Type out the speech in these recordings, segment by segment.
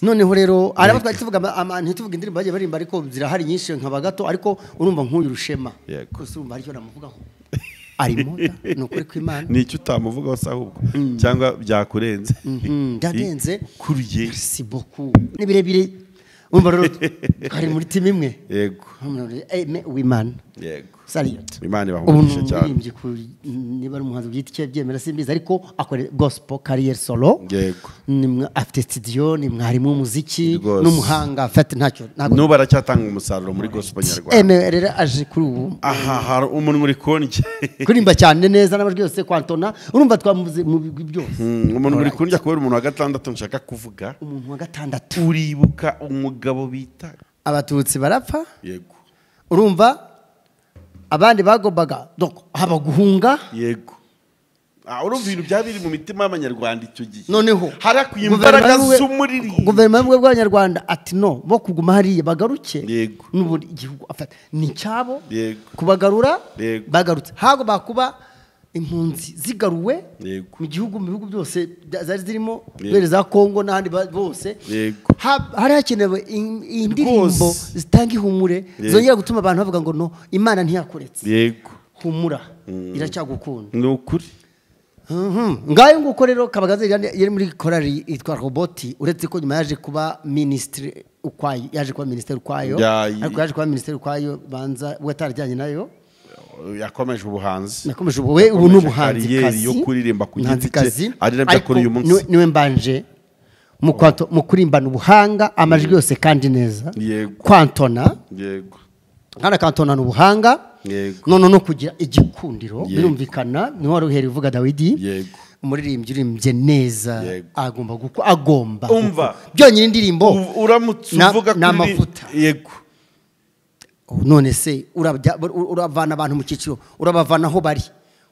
noneho rero araba twatuvuga ntituvuga indirimbo bagiye barimba ariko zirahari nyinshi nkaba gato ariko urumva nk'uyu Rushema ko urumva aricyo namuvugaho ari muda nukuri kw'Imana nicyo utamuvugaho se ahubwo cyangwa byakurenze byagenze kuriye merci beaucoup ni birebire umva rero ari muri team imwe yego w'Imana yego Saliyot Imana ibahumurisha cyane niba ari umuhanzi byitike byemera simbiza ariko akora gospel career solo yego afite studio ni mwarimu w'umuziki n'umuhanga afite ntacyo no baracyatanga umusaruro muri gospel nyarwanda rero aje kuri ubu hari umuntu muri konje kurimba cyane neza n'abajwe yose kwantona urumva twamuze mu bigwi byose umuntu muri konje kubera umuntu wa gatandatu nshaka kuvuga umuntu wa gatandatu uribuka umugabo bita abatutsi barapfa yego urumva abandi bagombaga haba guhunga yego urumva ibintu byabiri mu mitima y'abanyarwanda icyo gihe noneho harakwiye imbaraga z'umuriri guverinoma y'abanyarwanda ati no bo kuguma hariya bagaruke yego n'ubundi igihugu afata ni cyabo yego kubagarura bagarutse hago bakuba impunzi zigaruwe mu gihugu mu bihugu byose zari zirimo bere za Kongo n'ahandi bose hari hakenewe indirimbo zitanga ihumure zongera gutuma abantu bavuga ngo no Imana ntiyakuretse yego humura iracyagukunda ni ukuri ngayo nguko rero Kabagazi yari muri korali itwa Roboti uretse ko nyuma yaje kuba ministre ukwayo yaje kuba ministeri ukwayo ariko yaje kuba ministeri ukwayo banza wetarajyanye nayo yakomeje ubuhanzi nakomeje ubu n'ubuhanzi kazi yo kuririmba ku giti cye ari nabyo akora uyu munsi niwe mbanje mu kurimbana ubuhanga amajwi yose kandi neza kwantona yego kana kantona n'ubuhanga none no kugira igikundiro birumvikana ni wari uhera uvuga Dawidi yego umuririmbyi urimbye neza agomba umva byonyine indirimbo uramutse uvuga kuri n'amavuta yego none se uravana abantu mu cyiciro urabavana aho bari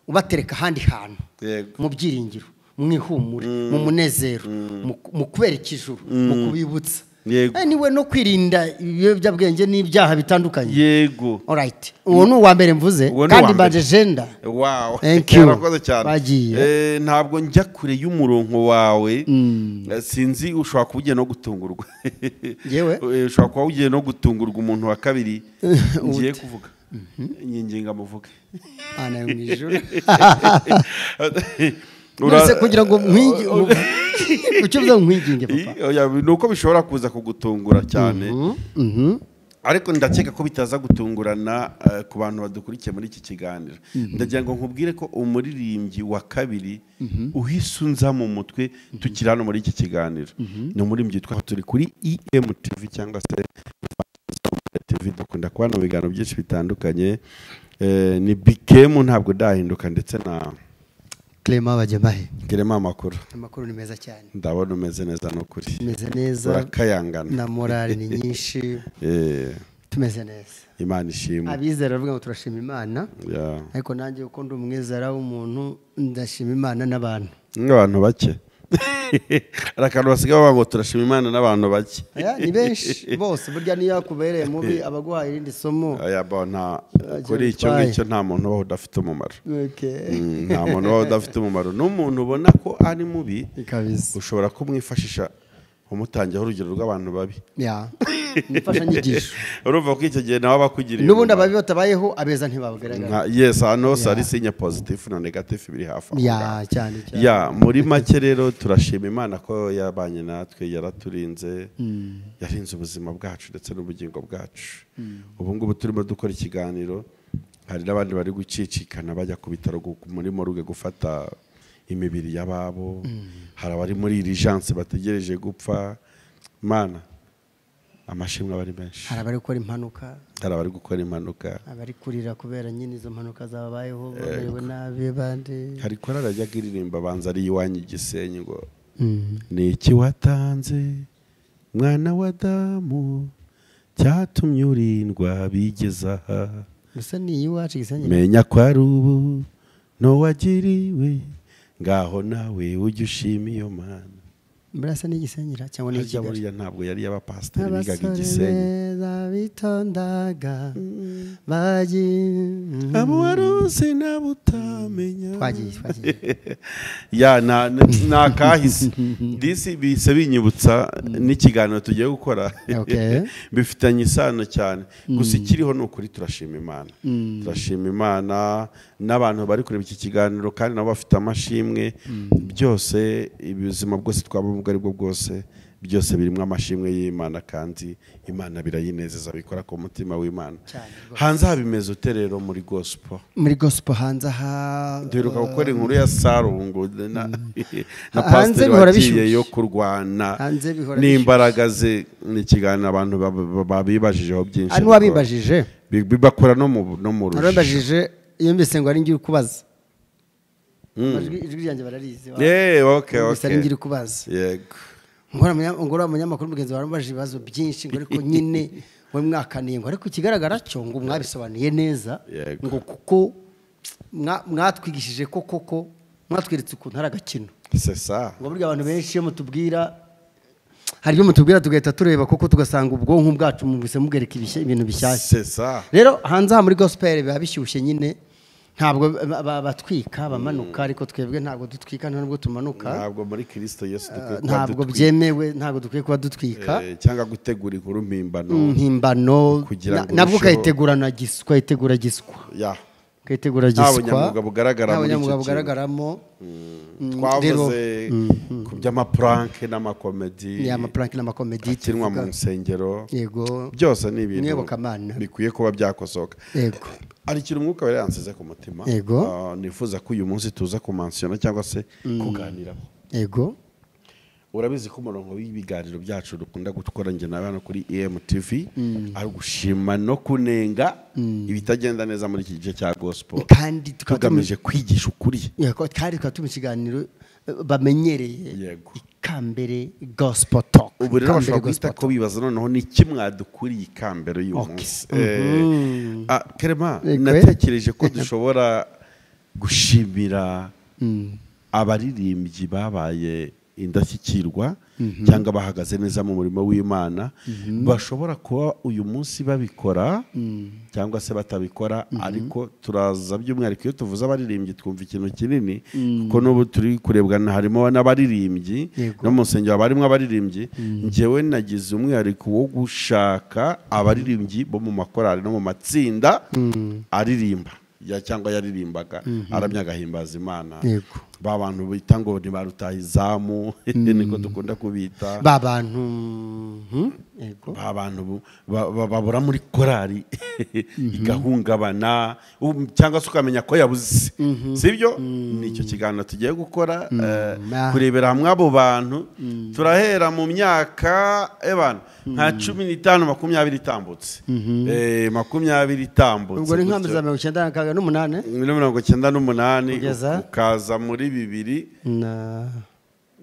ubatereka handi hantu mu byiringiro mwihumure mu munezero mu kubereka ijuru mu kubibutsa niwe no kwirinda ibiyobyabwenge n'ibyaha bitandukanye yego alright uwo ni uwa mbere mvuze kandi mbaje genda wow urakoze cyane ntabwo njya kure y'umurongo wawe sinzi ushobora kuba ugiye no gutungurwa yewe ushobora kuba ugiye no gutungurwa umuntu wa kabiri ngiye kuvuga nyinginga muvuge ana yo mwijuru urase kugira ngo mwigi ucyo mwinginge papa nuko bishobora kuza kugutungura cyane ariko ndakeka ko bitaza gutungurana ku bantu badukurikiye muri iki kiganiro ndagira ngo nkubwire ko umuririmbyi wa kabiri uhisunza mu mutwe tukiri hano muri iki kiganiro ni umuririmbyi witwa turi kuri EMTV cyangwa se TV dukunda kubana mu biganiro byinshi bitandukanye ni bikemu ntabwo dahinduka ndetse na Clement Bajemahe Clement amakuru ni meza cyane ndabona umeze neza no kuri meze neza urakayangana na morale ni nyinshi tumeze neza Imana ishimwe abizera bavuga ngo turashima Imana ariko nanjye uko ndi umwizera w'umuntu ndashima Imana n'abantu n'abantu bake arakantu basigaye bavuga ngo turashima Imana n'abantu bake ni benshi bose burya niyo kubereye mubi abaguhaye irindi somo bona kuri icyo ngicyo nta muntu ubaho udafite umumaro nta muntu ubaho udafite umumaro n'umuntu ubona ko ari mubi ushobora kumwifashisha umutangiyeho urugero rw'abantu babi nifasha nyigisho urumva ko icyo gihe nawe bakugiriye n'ubundi ababi batabayeho abeza ntibabugaragara hano ari sinya positive na negative biri hafi cyane muri make rero turashima Imana ko yabanye natwe yaraturinze yarinze ubuzima bwacu ndetse n'ubugingo bwacu ubu ngubu turimo dukora ikiganiro hari n'abandi bari gucicikana bajya ku bitaro muri morgue gufata imibiri y'ababo hari abari muri urgence bategereje gupfa Mana amashimwe abari menshi hari abari gukora impanuka abari kurira kubera nyine izo mpanuka zabayeho bamerewe nabi bandi hari korara ajya kuririmba banza ari iwanyu Gisenyi ngo ni iki watanze mwana wa Adamu cyatumye urindwa bigeza gusa ni iwacu Gisenyi menya ko ari ubu no wagiriwe ngaho nawe ujye ushima iyo Mana Burasa n'igisenyera cyangwa ni harya Kigali buriya ntabwo yari y'abapasiteri bigaga Igisenyi bitondaga baji abo waruzi nabutamenya twagiye ya na kahise disi bise binyibutsa n'ikiganiro tugiye gukora bifitanye isano cyane gusa ikiriho ni ukuri turashima Imana n'abantu bari kureba iki kiganiro kandi nabo bafite amashimwe byose ubuzima bwose twabubwo ari bwo bwose byose birimo amashimwe y'Imana kandi Imana birayinezeza bikora ku mutima w'Imana hanze habimeze uterero muri gospel hanze duheruka gukora inkuru ya Sarungu na pastor wagiye yo kurwana n'imbaraga ze n'ikiganiro abantu babibajijeho byinshi hano wabibajije bibakora no mu rusha arabajije iyo mbese ngo ari ngira kubaza ijwi ryanjye bararizi okay ari ngira kubaza yego ngora umunyamakuru mugenzi wawe baje ibibazo byinshi ngo ariko nyine we mwakaniye ngo ariko ikigaragara cyo ngo mwabisobanuye neza ngo kuko mwatwigishije koko mwatwiritse ukuntu hari agakino c'est ça ngo burya abantu benshi iyo mutubwira hari ibyo mutubwira tugahita tureba koko tugasanga ubwonko bwacu mubise mubwereka ibintu bishyashya c'est ça rero hanze muri gospel biba bishyushye nyine ntabwo batwika bamanuka ariko twebwe ntabwo dutwika ntabwo tumanuka ntabwo muri Kristo Yesu dukwiye kuba ntabwo byemewe ntabwo dukwiye kuba dutwika cyangwa gutegura inkuru mpimbano nabwo ukayitegura giswa ukayitegura giswa nta bugaragaramo twavuze ku by'amapranke n'amakomedi akinwa mu nsengero byose ni ibintu bikwiye kuba byakosoka hari ikintu umwuka wari yansize ku mutima nifuza ko uyu munsi tuza kumansiyona cyangwa se kuganiraho urabizi ko umurongo w'ibiganiro byacu dukunda gukora njye nawe hano kuri EMTV ari gushima no kunenga ibitagenda neza muri iki gice cya gospel kandi tugamije kwigisha ukuri kandi tukatuma ikiganiro bamenyereye ikambere gospel talk ubu rero bashobora guhita ko bibaza noneho ni iki mwadukuriye ikambere uyu munsi Kerema natekereje ko dushobora gushimira abaririmbyi babaye indashyikirwa cyangwa bahagaze neza mu murimo w'Imana bashobora kuba uyu munsi babikora cyangwa se batabikora ariko turaza by'umwihariko iyo tuvuze abaririmbyi twumva ikintu kinini kuko n'ubu turi kurebwana harimo n'abaririmbyi no mu nsengero barimo abaririmbyi njyewe nagize umwihariko wo gushaka abaririmbyi bo mu makorali no mu matsinda aririmba cyangwa yaririmbaga aramya agahimbaza Imana ba bantu bita ngo ni barutahizamu niko dukunda kubita ba bantu babura muri korali igahungabana cyangwa se ukamenya ko yabuze sibyo nicyo kiganiro tugiye gukora kurebera hamwe abo bantu turahera mu myaka nka 15 20 itambutse 20 itambutse ubwo ni nkambi za 1998 ukaza muri 2020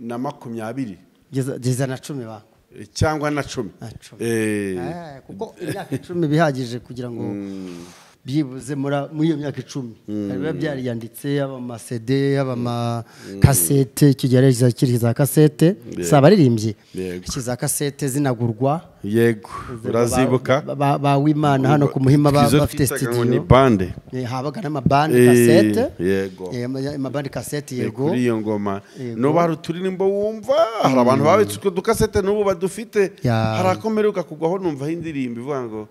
na 20 geza na 10 ba cyangwa na 10 kuko imyaka 10 bihagije kugira ngo byibuze muri iyo myaka 10 biba byariyanditse aba CD aba cassette kigereza kiriza cassette sabaririmbye kiza cassette zinagurwa yego urazibuka ba w'Imana hano ku Muhima bafite studio ni bande habaga n'amabande cassette yego amabande cassette yego kuri iyo ngoma no baru turirimbo wumva hari abantu babitse du cassette n'ubu badufite harakomeruka kugwaho numva indirimbo ivuga ngo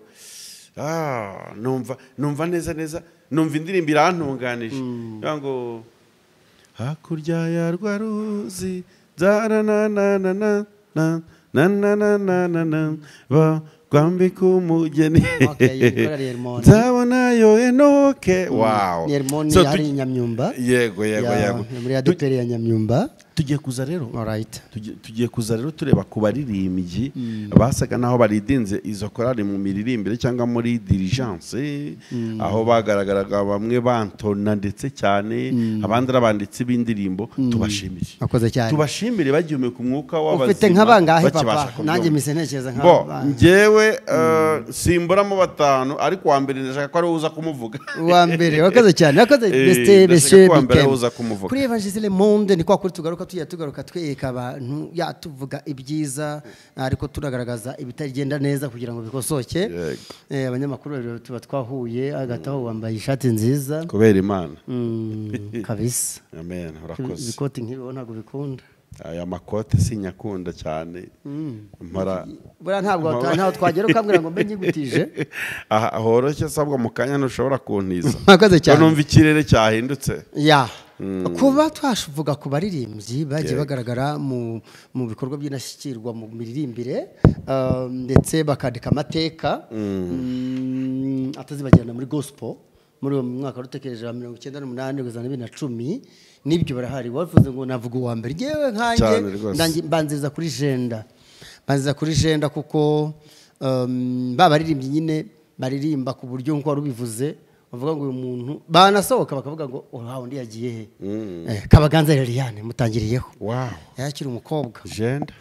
numva neza numva indirimbo irantunganije ngo hakurya ya rwa ruzi zarananana kwambika umugeni nzabonayo Enoke so hari Nyamyumba yego muri adeperi ya Nyamyumba tugiye kuza rero tureba ku baririmbyi basaga naho baridinze izo korali mu miririmbire cyangwa muri diligence aho bagaragaraga bamwe bantona ndetse cyane abandi abanditsi b'indirimbo tubashimire bagihumeka umwuka w'abazima ufite nk'abangahe papa nanjye mise ntekereza nk'aba njyewe simburamo 5 ariko wa mbere ndashaka ko ari uza kumuvuga wa mbere wakoze cyane wakoze beste monsieur Bikem kuri Evangeliste Le Monde ni kwa kuri tugaruka tujya tugaruka tweka abantu tuvuga ibyiza ariko turagaragaza ibitagenda neza kugira ngo bikosoke. Abanyamakuru rero tuba twahuye agataho wambaye ishati nziza kubera Imana kabisa. Amen. Urakoze. Bikoti nk'ibi ntabwo bikunda. Aya makote sinyakunda cyane. Mpara bura ntabwo twagera ukambwira ngo mbe nyigutije. Horoshye sabwa mu kanya ntushobora kuntiza. Mwakoze cyane. Numva ikirere cyahindutse. Kuba twashuvuga ku baririmbyi bagiye bagaragara mu bikorwa by'inashyikirwa mu miririmbire ndetse bakandika amateka atazibagirana muri gospel muri uwo mwaka rutekereje 1998 kugeza 2010 nibyo barahari. Wavuze ngo navuga uwa mbere yewe nkanjye mbanziza kuri jenda kuko babaririmbyi nyine baririmba ku buryo nko warubivuze bavuga ngo uyu muntu banasohoka bakavuga ngo undi yagiye he. Kabaganza Liliane mutangiriyeho yakiri umukobwa jenda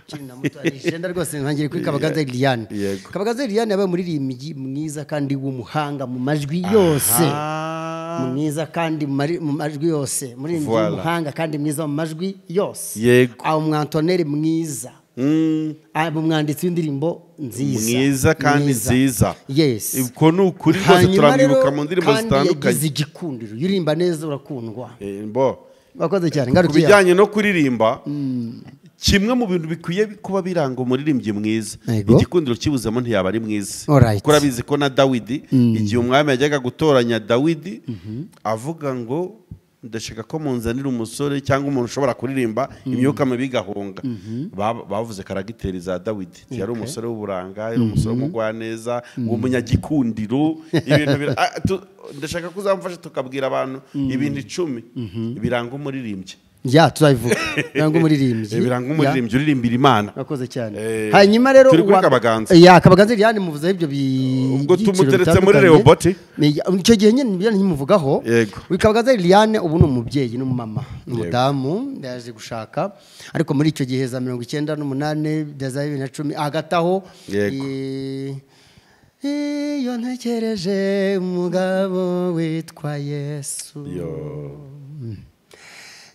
rwose ntangiriye kuri Kabaganza Liliane. Kabaganza Liliane yabaye umuririmbyi mwiza kandi w'umuhanga mu majwi yose, mwiza kandi mu majwi yose, umuririmbyi w'umuhanga kandi mwiza mu majwi yose, umwantoneri mwiza, umwanditsi w'indirimbo mwiza kandi nziza. Uko ni ukuri rwose turamwibuka mu ndirimbo zitandukanye. Kandi yagize igikundiro, yuririmba neza urakundwa. Bakoze cyane ku bijyanye no kuririmba. Kimwe mu bintu bikwiye kuba biranga umuririmbyi mwiza, igikundiro kibuzemo ntiyaba ari mwiza. Kuko urabizi ko na Dawidi igihe umwami yajyaga gutoranya Dawidi avuga ngo ndashaka ko munzanira umusore cyangwa umuntu ushobora kuririmba imyuka mibi igahunga, bavuze karagiteri za Dawidi. Yari umusore w'uburanga, yari umusore w'umugwaneza, w'umunyagikundiro. Ndashaka kuzamfasha tukabwira abantu ibintu 10 biranga umuririmbyi. Tuzabivuga biranga umuririmbyi. Biranga umuririmbyi uririmbira Imana. Bakoze cyane. Hanyuma rero turi kuri Kabaganza. Kabaganza Liliane muvuze ibyo ubwo tumuteretse muri Rehoboth. Icyo gihe nyine nibyo nkimuvugaho. Kabaganza Liliane ubu ni umubyeyi n'umumama, umudamu yaje gushaka ariko muri icyo gihe za 1998 byaza 2010 agataho iyo ntekereje umugabo witwa Yesu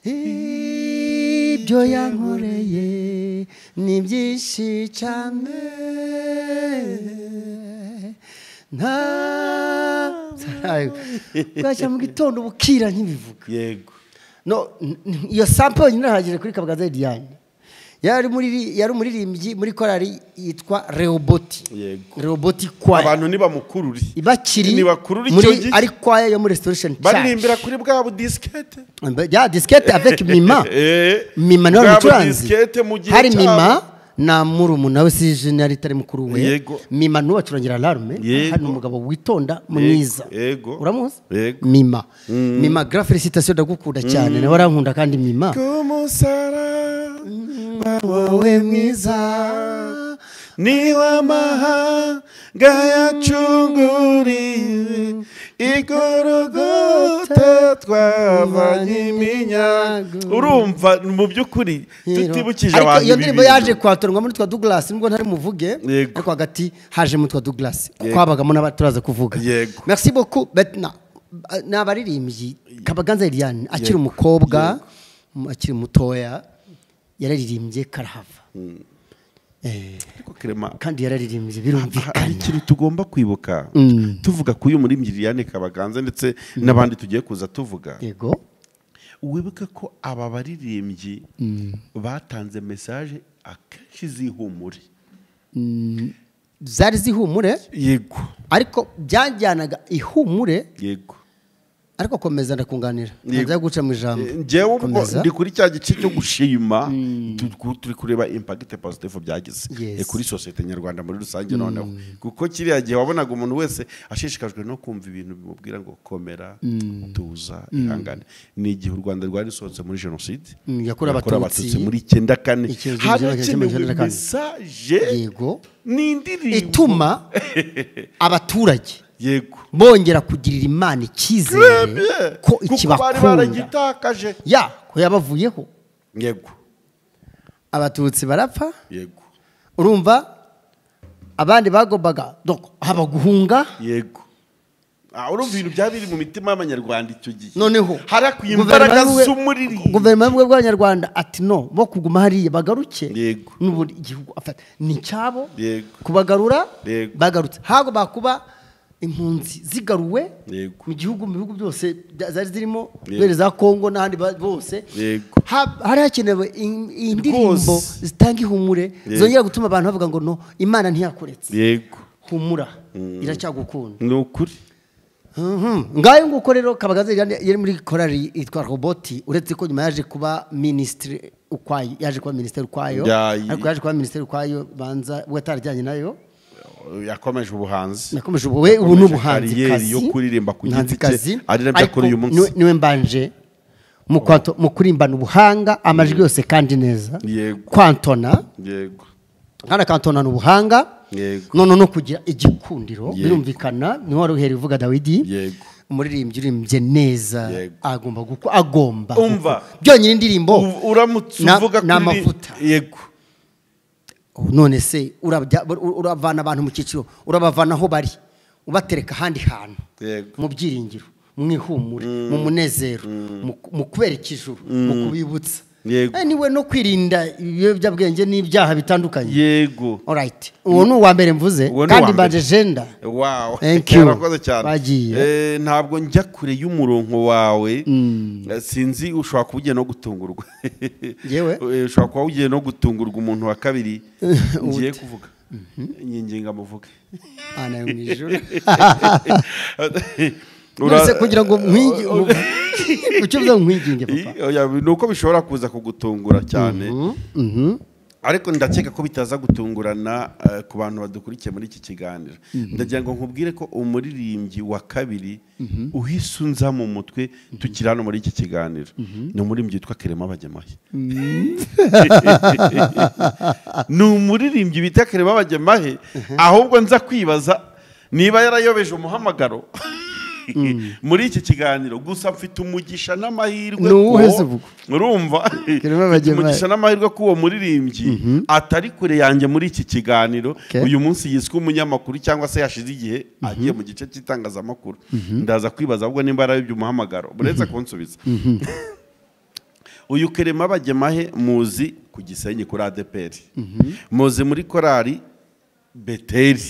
ibyo yankoreye ni byinshi cyane bwacya mu gitondo bukira ntibivuga. Iyo sample nyine hagije kuri Kabaganza Liliane. Yari umuririmbyi muri korali yitwa Rehoboth. Rehoboth choir. Abantu niba mukururi. Ibakiri muri ari choir yo muri Restoration Church. Baririmbira kuri bwa diskete. Diskete avec Mima. Mima no mucuranzi. Hari Mima na murumuna we si generali tari mukuru we. Mima no bacurangira alarme. Hari umugabo witonda mwiza. Uramuzi? Mima. Mima grand félicitation ndagukunda cyane. Nawe arankunda kandi Mima. Kumusara wawe mwiza ni w'amahanga yacunguriwe igorogota twavanye iminyago. Urumva mu by'ukuri tutibukije abantu. Iyo ndirimbo yaje kwatorwa muri twa Douglas nubwo ntari muvuge ariko hagati haje mu twa Douglas kwabagamo n'abaturaza kuvuga. Merci beaucoup. N'abaririmbyi Kabaganza Liliane akiri umukobwa akiri mutoya yararirimbye karahava. Kandi yararirimbye birumvikana. Ikintu tugomba kwibuka tuvuga ku uyu muririmbyi Liliane Kabaganza ndetse n'abandi tugiye kuza tuvuga. Wibuke ko aba baririmbyi batanze message akenshi zihumure. Zari zihumure? Ariko byajyanaga ihumure. Ariko komeza ndakunganira nza guca mu ijambo. Njewe ndi kuri cya gice cyo gushima turi kureba impact positive byagize kuri societe nyarwanda muri rusange noneho kuko kiriya gihe wabonaga umuntu wese ashishikajwe no kumva ibintu bimubwira ngo komera tuza ihangane. Ni igihe u Rwanda rwari rusohotse muri genocide yakorewe abatutsi muri 94 hakenewe message n'indirimbo ituma abaturage bongera kugirira Imana icyizere ko ikibakunda ko yabavuyeho. Abatutsi barapfa. Urumva abandi bagombaga haba guhunga. urumva ibintu byabiri mu mitima y'abanyarwanda icyo gihe noneho harakwiye imbaraga z'umuririmbyi. guverinoma y'abanyarwanda ati no bo kuguma hariya bagaruke Yego. n'ubundi igihugu afata ni cyabo Yego. kubagarura Yego. bagarutse hago bakuba impunzi zigaruwe Yego. mu gihugu mu bihugu byose zari zirimo bere za Kongo n'ahandi bose Yego. hari hakenewe indirimbo zitanga ihumure zongera gutuma abantu bavuga ngo no Imana ntiyakuretse. Yego. humura iracyagukunda ni ukuri. ngayo nguko rero Kabagazi yari muri korali yitwa Roboti, uretse ko nyuma yaje kuba ministre ukwayo, yaje kuba ministre ukwayo, ariko yaje kuba ministre ukwayo banza we atarajyanye nayo, yakomeje ubuhanzi, yakomeje ubu n'ubuhanzi kazi yo kuririmba ku giti cye, ari nabyo akora uyu munsi. Niwe mbanje mu kurimbana ubuhanga amajwi yose kandi neza. Yego. Kwantona. Yego. Kana kantona n'ubuhanga. Yego. None no kugira igikundiro birumvikana, ni wari uhereye uvuga Dawidi. Yego. Umuririmbyi urimbye neza agomba umva byonyine indirimbo uramutse uvuga kuri n'amavuta. Yego. None se uravana abantu mu cyiciro, urabavana aho bari ubatereka ahandi hantu. Yego. Mu byiringiro, mu ihumure, mu munezero, mu kubereka ijuru, mu kubibutsa. Yego. Niwe no kwirinda ibiyobyabwenge n'ibyaha bitandukanye. Yego. Alright. Uwo ni uwa mbere mvuze kandi mbanje jenda. Wow. Thank you. Urakoze cyane. Bagiye. Ntabwo njya kure y'umurongo wawe. Sinzi ushobora kuba ugiye no gutungurwa. Yewe. Ushobora kuba ugiye no gutungurwa umuntu wa kabiri ngiye kuvuga. Nyinginga muvuge. Ana yo mwijuru. Urase kugira ngo mwingi ucyo nkwinginge papa. Nuko bishobora kuza kugutungura cyane. Ariko ndakeka ko bitaza gutungurana ku bantu badukurikiye muri iki kiganiro. Ndagira ngo nkubwire ko umuririmbyi wa kabiri uhisunza mu mutwe tukiri hano muri iki kiganiro ni umuririmbyi witwa Clement Bajyamahe. Ni umuririmbyi bita Clement Bajyamahe, ahubwo nza kwibaza niba yarayobeje umuhamagaro muri iki kiganiro. Gusa mfite umugisha n'amahirwe ko urumva umugisha n'amahirwe ko uwo muririmbyi atari kure yanjye muri iki kiganiro. Uyu munsi yiswe umunyamakuru cyangwa se yashize igihe agiye mu gice cy'itangazamakuru. Ndaza kwibaza ahubwo nimba arabyo umuhamagaro buretse kunsubiza. Uyu Clement Bajyamahe muzi ku Gisenyi kuri ADPR, muzi muri korali Beteli.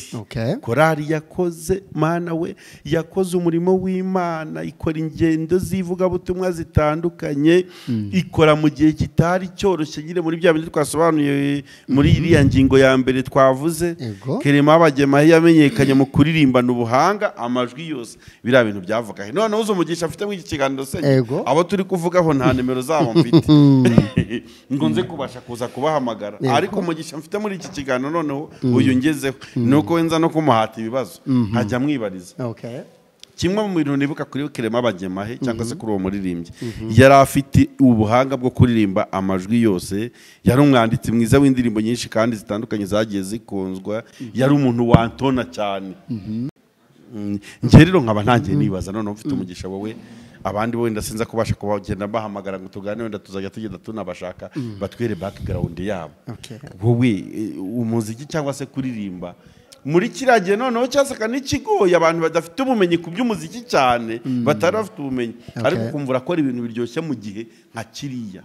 Korali yakoze mana we yakoze umurimo w'Imana, ikora ingendo z'ivugabutumwa zitandukanye, ikora mu gihe kitari cyoroshye nyine muri bya bindi twasobanuye muri iriya ngingo ya mbere twavuze. Clement Bajyamahe yamenyekanye mu kuririmbana ubuhanga amajwi yose biriya bintu byavuga. None uzo umugisha afite muri iki kiganiro se abo turi kuvugaho nta nimero zabo mfite ngo nze kubasha kuza kubahamagara, ariko umugisha mfite muri iki kiganiro noneho uyu nuko wenza no kumuhata ibibazo nkajya mwibariza. Kimwe mu bintu nibuka kuri Clement Bajyamahe cyangwa se kuri uwo muririmbyi, yari afite ubuhanga bwo kuririmba amajwi yose. Yari umwanditsi mwiza w'indirimbo nyinshi kandi zitandukanye zagiye zikunzwa. Yari umuntu wantona cyane. Njye rero nkaba ntangiye nibaza none mfite umugisha wowe abandi wenda sinza kubasha kubagenda bahamagara ngo tugane wenda tuzajya tugenda tunabashaka batwere background yabo. Wowe umuziki cyangwa se kuririmba muri kiragiye noneho cyasaka n'ikigoye abantu badafite ubumenyi ku by'umuziki cyane, batari bafite ubumenyi, ariko kumvura ko ari ibintu biryoshye mu gihe nka kiriya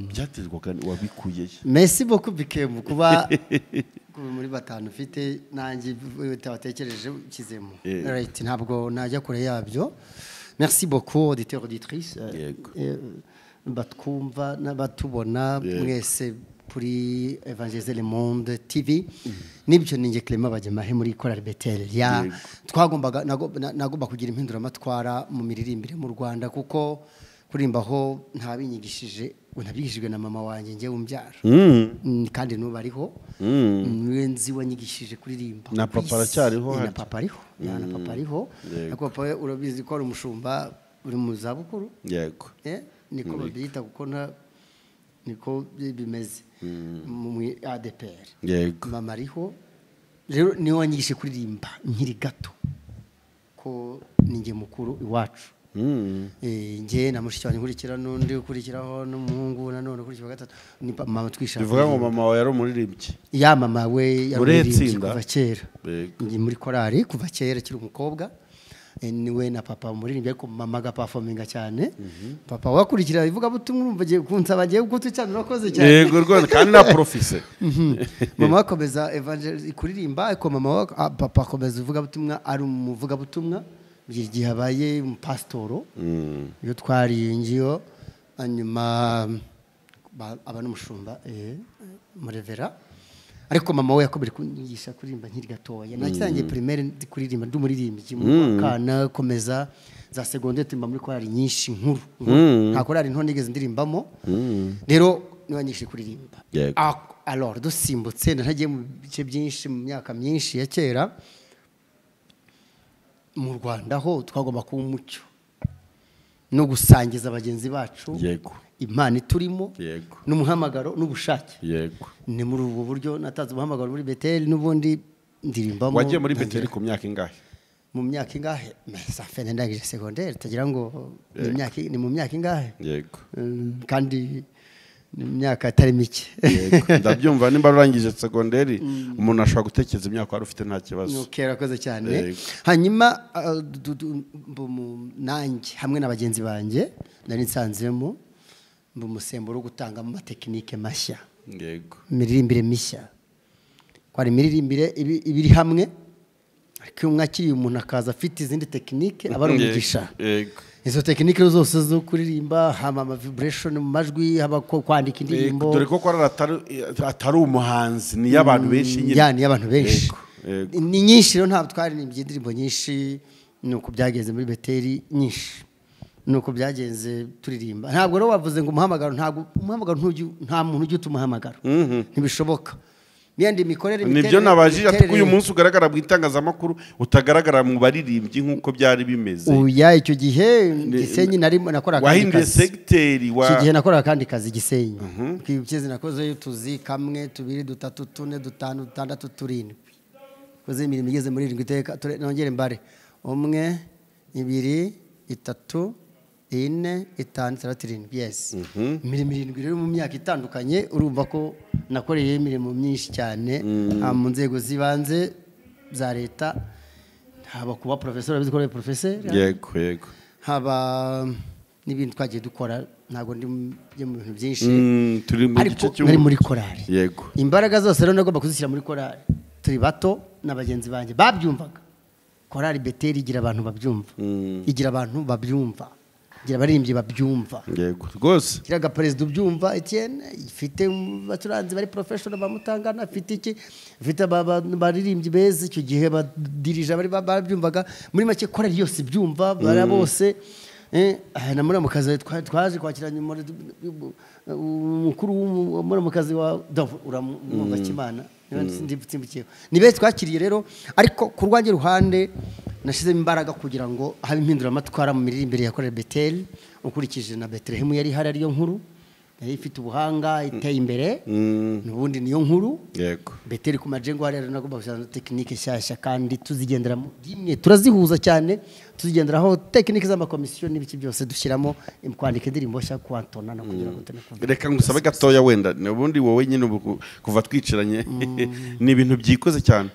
byaterwaga wabikuye. Merci beaucoup Bikemu kuba muri batanu ufite nanjye tabatekereje kizemo. Right, ntabwo najya kure yabyo. Merci beaucoup auditeurs auditrices. Batwumva n'abatubona mwese kuri Evangeliser le Monde TV. Nibyo ninge Clement Bajyamahe muri korali Beteli. Nagomba kugira impindura amatwara mu miririmbire mu Rwanda, kuko kurimbaho ntabinyigishije, nabigishijwe na mama wanjye ngiye umbyara. Kandi nuba ariho niwe nzi wanyigishije kuririmba. Na papa aracyariho. Na papa ariho. Na papa ariho. Ariko papa urabizi ko ari umushumba uri mu zabukuru. Yego. Niko babyita kuko niko bimeze mu ADPR. Yego. Mama ariho. Rero niwe wanyigishije kuririmba nkiri gato ko ninge mukuru iwacu. Nge na mushiki wanjye nkurikira n'undi ukurikiraho n'umuhungu nanone ukurikira gatatu ni mama twishaka. Bivuga ngo mama wawe yari umuririmbyi. Ya mama we yari umuririmbyi kuva kera. Ngi muri korali kuva kera kiri umukobwa. niwe na papa umuririmbyi ariko mama agapafominga cyane papa wakurikira ivuga butumwa urumva agiye kunsaba agiye gutucana urakoze cyane yego rwose kandi na profise mama akomeza evangelize kuririmba ariko papa akomeza uvuga butumwa ari umuvuga butumwa igihe habaye umupasitoro iyo twaringiyo hanyuma aba n'umushumba murevera ariko mama we yakomeje kunyigisha kuririmba nkiri gatoya nakitangiye primaire ndi kuririmba ndi umuririmbyi mu kana komeza za secondaire timba muri korali nyinshi nkuru nta korali nto nigeze ndirimbamo rero niwanyishe kuririmba alors dusimbutse ntagiye mu bice byinshi mu myaka myinshi ya kera mu Rwanda ho twagomba kuba umucyo no gusangiza abagenzi bacu yego imana iturimo n'umuhamagaro n'ubushake yego ni muri ubu buryo nataze umuhamagaro muri Bethel n'ubundi ndirimbamo wagiye muri Bethel ku myaka ingahe mu myaka ingahe ça fait ndangije secondaire tagira ngo ni mu myaka ingahe yego kandi ni myaka atari mike yego ndabyumva nimba urangije secondaire umuntu ashobora gutekereza imyaka wari ufite nta kibazo okay rakoze cyane hanyuma nanjye hamwe n'abagenzi banjye nari nsanzemo umusemburo wo gutanga mu matekinike mashya yego imiririmbire mishya kwari imiririmbire ibiri hamwe ariko umwakiriye umuntu akaza afite izindi tekinike aba ari umugisha yego izo tekinike zose zo kuririmba hama ama vibration mu majwi haba kwandika indirimbo dore ko atari umuhanzi ni y'abantu benshi nyine yani y'abantu benshi ni nyinshi rero ntabwo twaririmbye indirimbo nyinshi nuko byageze muri Bethel nyinshi nuko byagenze turirimba ntabwo rero wavuze ngo umuhamagaro nta muntu ujya utumuhamagaro ntibishoboka yandi mikorere nibyo nabajije ati uyu munsi ugaragara mu itangazamakuru utagaragara mu baririmbyi nkuko byari bimeze uya icyo gihe Gisenyi narimo nakora wahinduye secteri icyo gihe nakora kandi kazi Gisenyi kwibukeze nakoze tuzi kamwe tubiri dutatu tune dutanu dutandatu turindwi koze imirimo igeze muri 7 iteka nongere mbare 1 2 3 4 5 6 yes imirimo 7 rero mu myaka itandukanye urumva ko nakoreye imirimo myinshi cyane mu nzego zibanze za leta haba kuba professeur abizikoreye professeur yego yego haba n'ibindi twagiye dukora ntago ndi mu bintu byinshi turi mu gice cyo nari muri korali yego imbaraga zose rero nagomba kuzishyira muri korali turi bato n'abagenzi banjye babyumvaga korali Bethel igira abantu babyumva igira abantu babyumva gira baririmbye babyumva yego rwose kiraga president ubyumva Etienne ifite baturanzi bari professional bamutangana afite iki ifite baririmbye beze icyo gihe badirije bari babyumvaga muri make korali yose byumva bara bose na muri mu kazi twaje kwakiranya umukuru muri mu kazi wa uramwumva Kimana ni bese twakiriye rero ariko ku rwanjye ruhande nashizemo imbaraga kugira ngo habe impindura amatwara mu miririmbire yakorera Bethel ukurikije na Bethlehem yari hari ariyo nkuru yari ifite ubuhanga iteye imbere n'ubundi niyo nkuru yego Bethel ku majengo hari rero nagomba gushyira tekinike nshyashya kandi tuzigendera rimwe turazihuza cyane tuzigenderaho tekinike z'amakomisiyo n'ibiki byose dushyiramo kwandika indirimbo nshya kwantona no kugira ngo reka ngusabe gatoya wenda n'ubundi wowe nyine kuva twiciranye ni ibintu byikoze cyane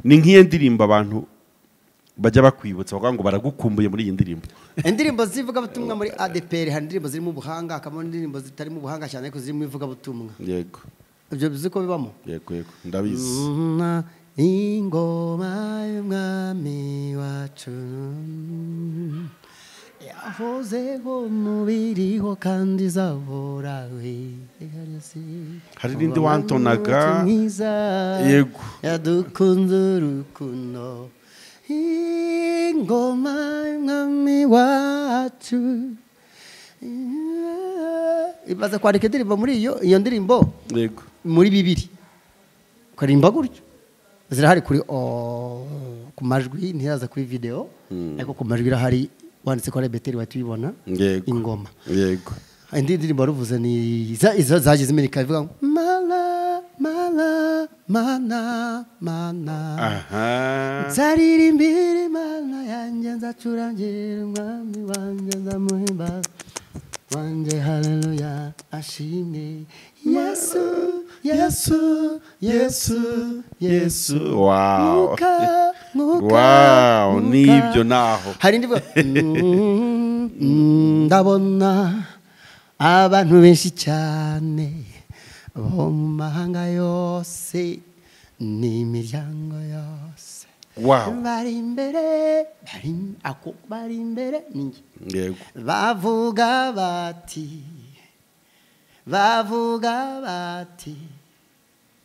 ni nk'iyo ndirimbo abantu bajya bakwibutsa bavuga ngo baragukumbuye muri iyi ndirimbo indirimbo zivuga butumwa muri ADPR hari indirimbo zirimo ubuhanga akamo indirimbo zitarimo ubuhanga cyane ariko zirimo ivuga butumwa yego ibyo biziko bibamo yego ndabizi ingoma y'umwami wacu yahozeho mubiriho kandi zahorawe hari n'indi wantonaga yego yadukunze urukundo ingoma y'umwami wacu ibaza kwandika indirimbo muri iyo ndirimbo yego muri 2 ukarimba gutyo zirahari kuri ku majwi ntiraza kuri video ariko ku majwi irahari wanditse ko Bethel watubibona ingoma yego indi ndirimbo ruvuze ni zagize imenyeka ivuga mana nzaririmbira imana yanjye nzacurangira umwami wanjye nzamuhimbaza wanjye haleluya ashimwe Yesu Yesu Yesu. Wow, Mwuka, wow, Mwuka. nibyo naho hari indi ndabona abantu benshi cyane bo mu mahanga yose n'imiryango yose. wow, Bari imbere bari imbere ninjye. yego, Bavuga bati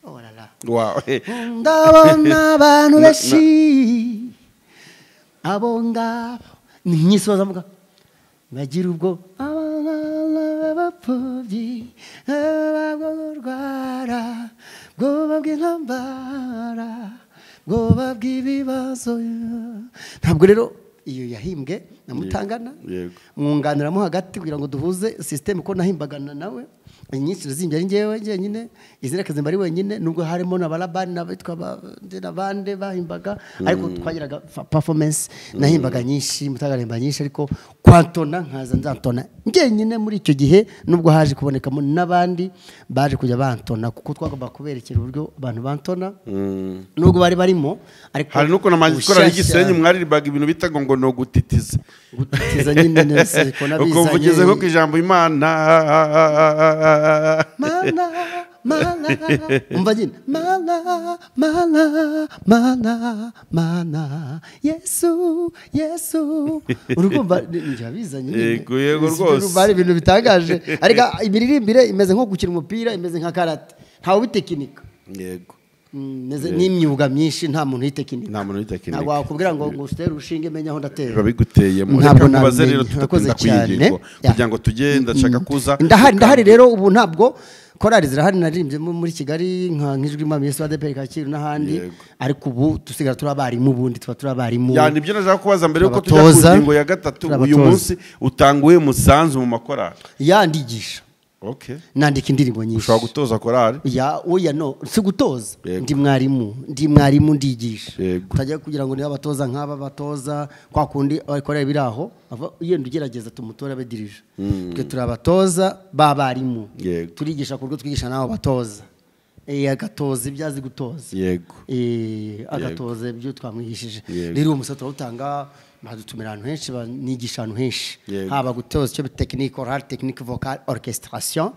oh la la, wow. ndabona abantu benshi abo ngabo nyisoza muga bagira ubwo abapfubyi abagorwara bwoba bw'intambara bwoba bw'ibibazo. Ntabwo rero iyo yahimbwe na Mutangana, Yego. mwunganiramo hagati kugira ngo duhuze system ko nahimbagana nawe. Inyinshi zimbye ari ngewe nyine, izina kazimba ari wenyine, nubwo harimo na barabani n'abitwa n'abande bahimbaga, ariko twagiraga performance nahimbaga nyinshi, Mutangana himba nyinshi, ariko kwantona nkaza nzantona ngenyine muri icyo gihe, nubwo haje kubonekamo n'abandi baje kujya bantona, kuko twagomba kuberekera uburyo abantu bantona nubwo bari barimo, ariko hari nuko namagikora igisenyi mwaririmbaga ibintu bita ngo no gutitiza nyine nese ko nabizanye uko mvugeze ko ijambo Imana mana umva nyine mana Yesu urukumva njabizanye yego rwose bari ibintu bitangaje, ariko imiririmbire imeze nko gukina umupira, imeze nka karate, ntawe bitekinika. yego, n'imyuga myinshi nta muntu yitekinika, nta muntu yitekinika, ntabwo wakubwira ngo utere urushinge menya aho ndatera, biba biguteye mu ntabwo reka mubaze rero namenye. tudatinda kuyingingo kugira ngo tujye ndashaka kuza ndahari rero ubu ntabwo korali zirahari naririmbyemo muri Kigali nk'ijwi Imana Yesu ADPR Kacyiru n'ahandi, ariko ubu dusigara turi abarimu, ubundi tuba turi abarimu. yani ibyo nashaka kubaza mbere yuko tujya ku ngingo ya gatatu, uyu munsi utanguye musanzu mu makorali yandigisha. Okay. Nandika indirimbo nyinshi. Ushobora gutoza korali? Oya no, si gutoza. Ndi mwarimu ndigisha. Utajya kugira ngo niba batoza nk'aba batoza kwa kundi abakorera biraho, yenda ugerageza tumutora abedirije. Twe turabatoza babarimu. Turigisha kurwo twigisha naho batoza. Agatoza ibyazi gutoza. Yego. Agatoza ibyo twamwigishije. Rero umusato utanga badutumira ahantu henshi, banigisha ahantu henshi, haba gutoza icyo technique orale, technique vocale, orchestration,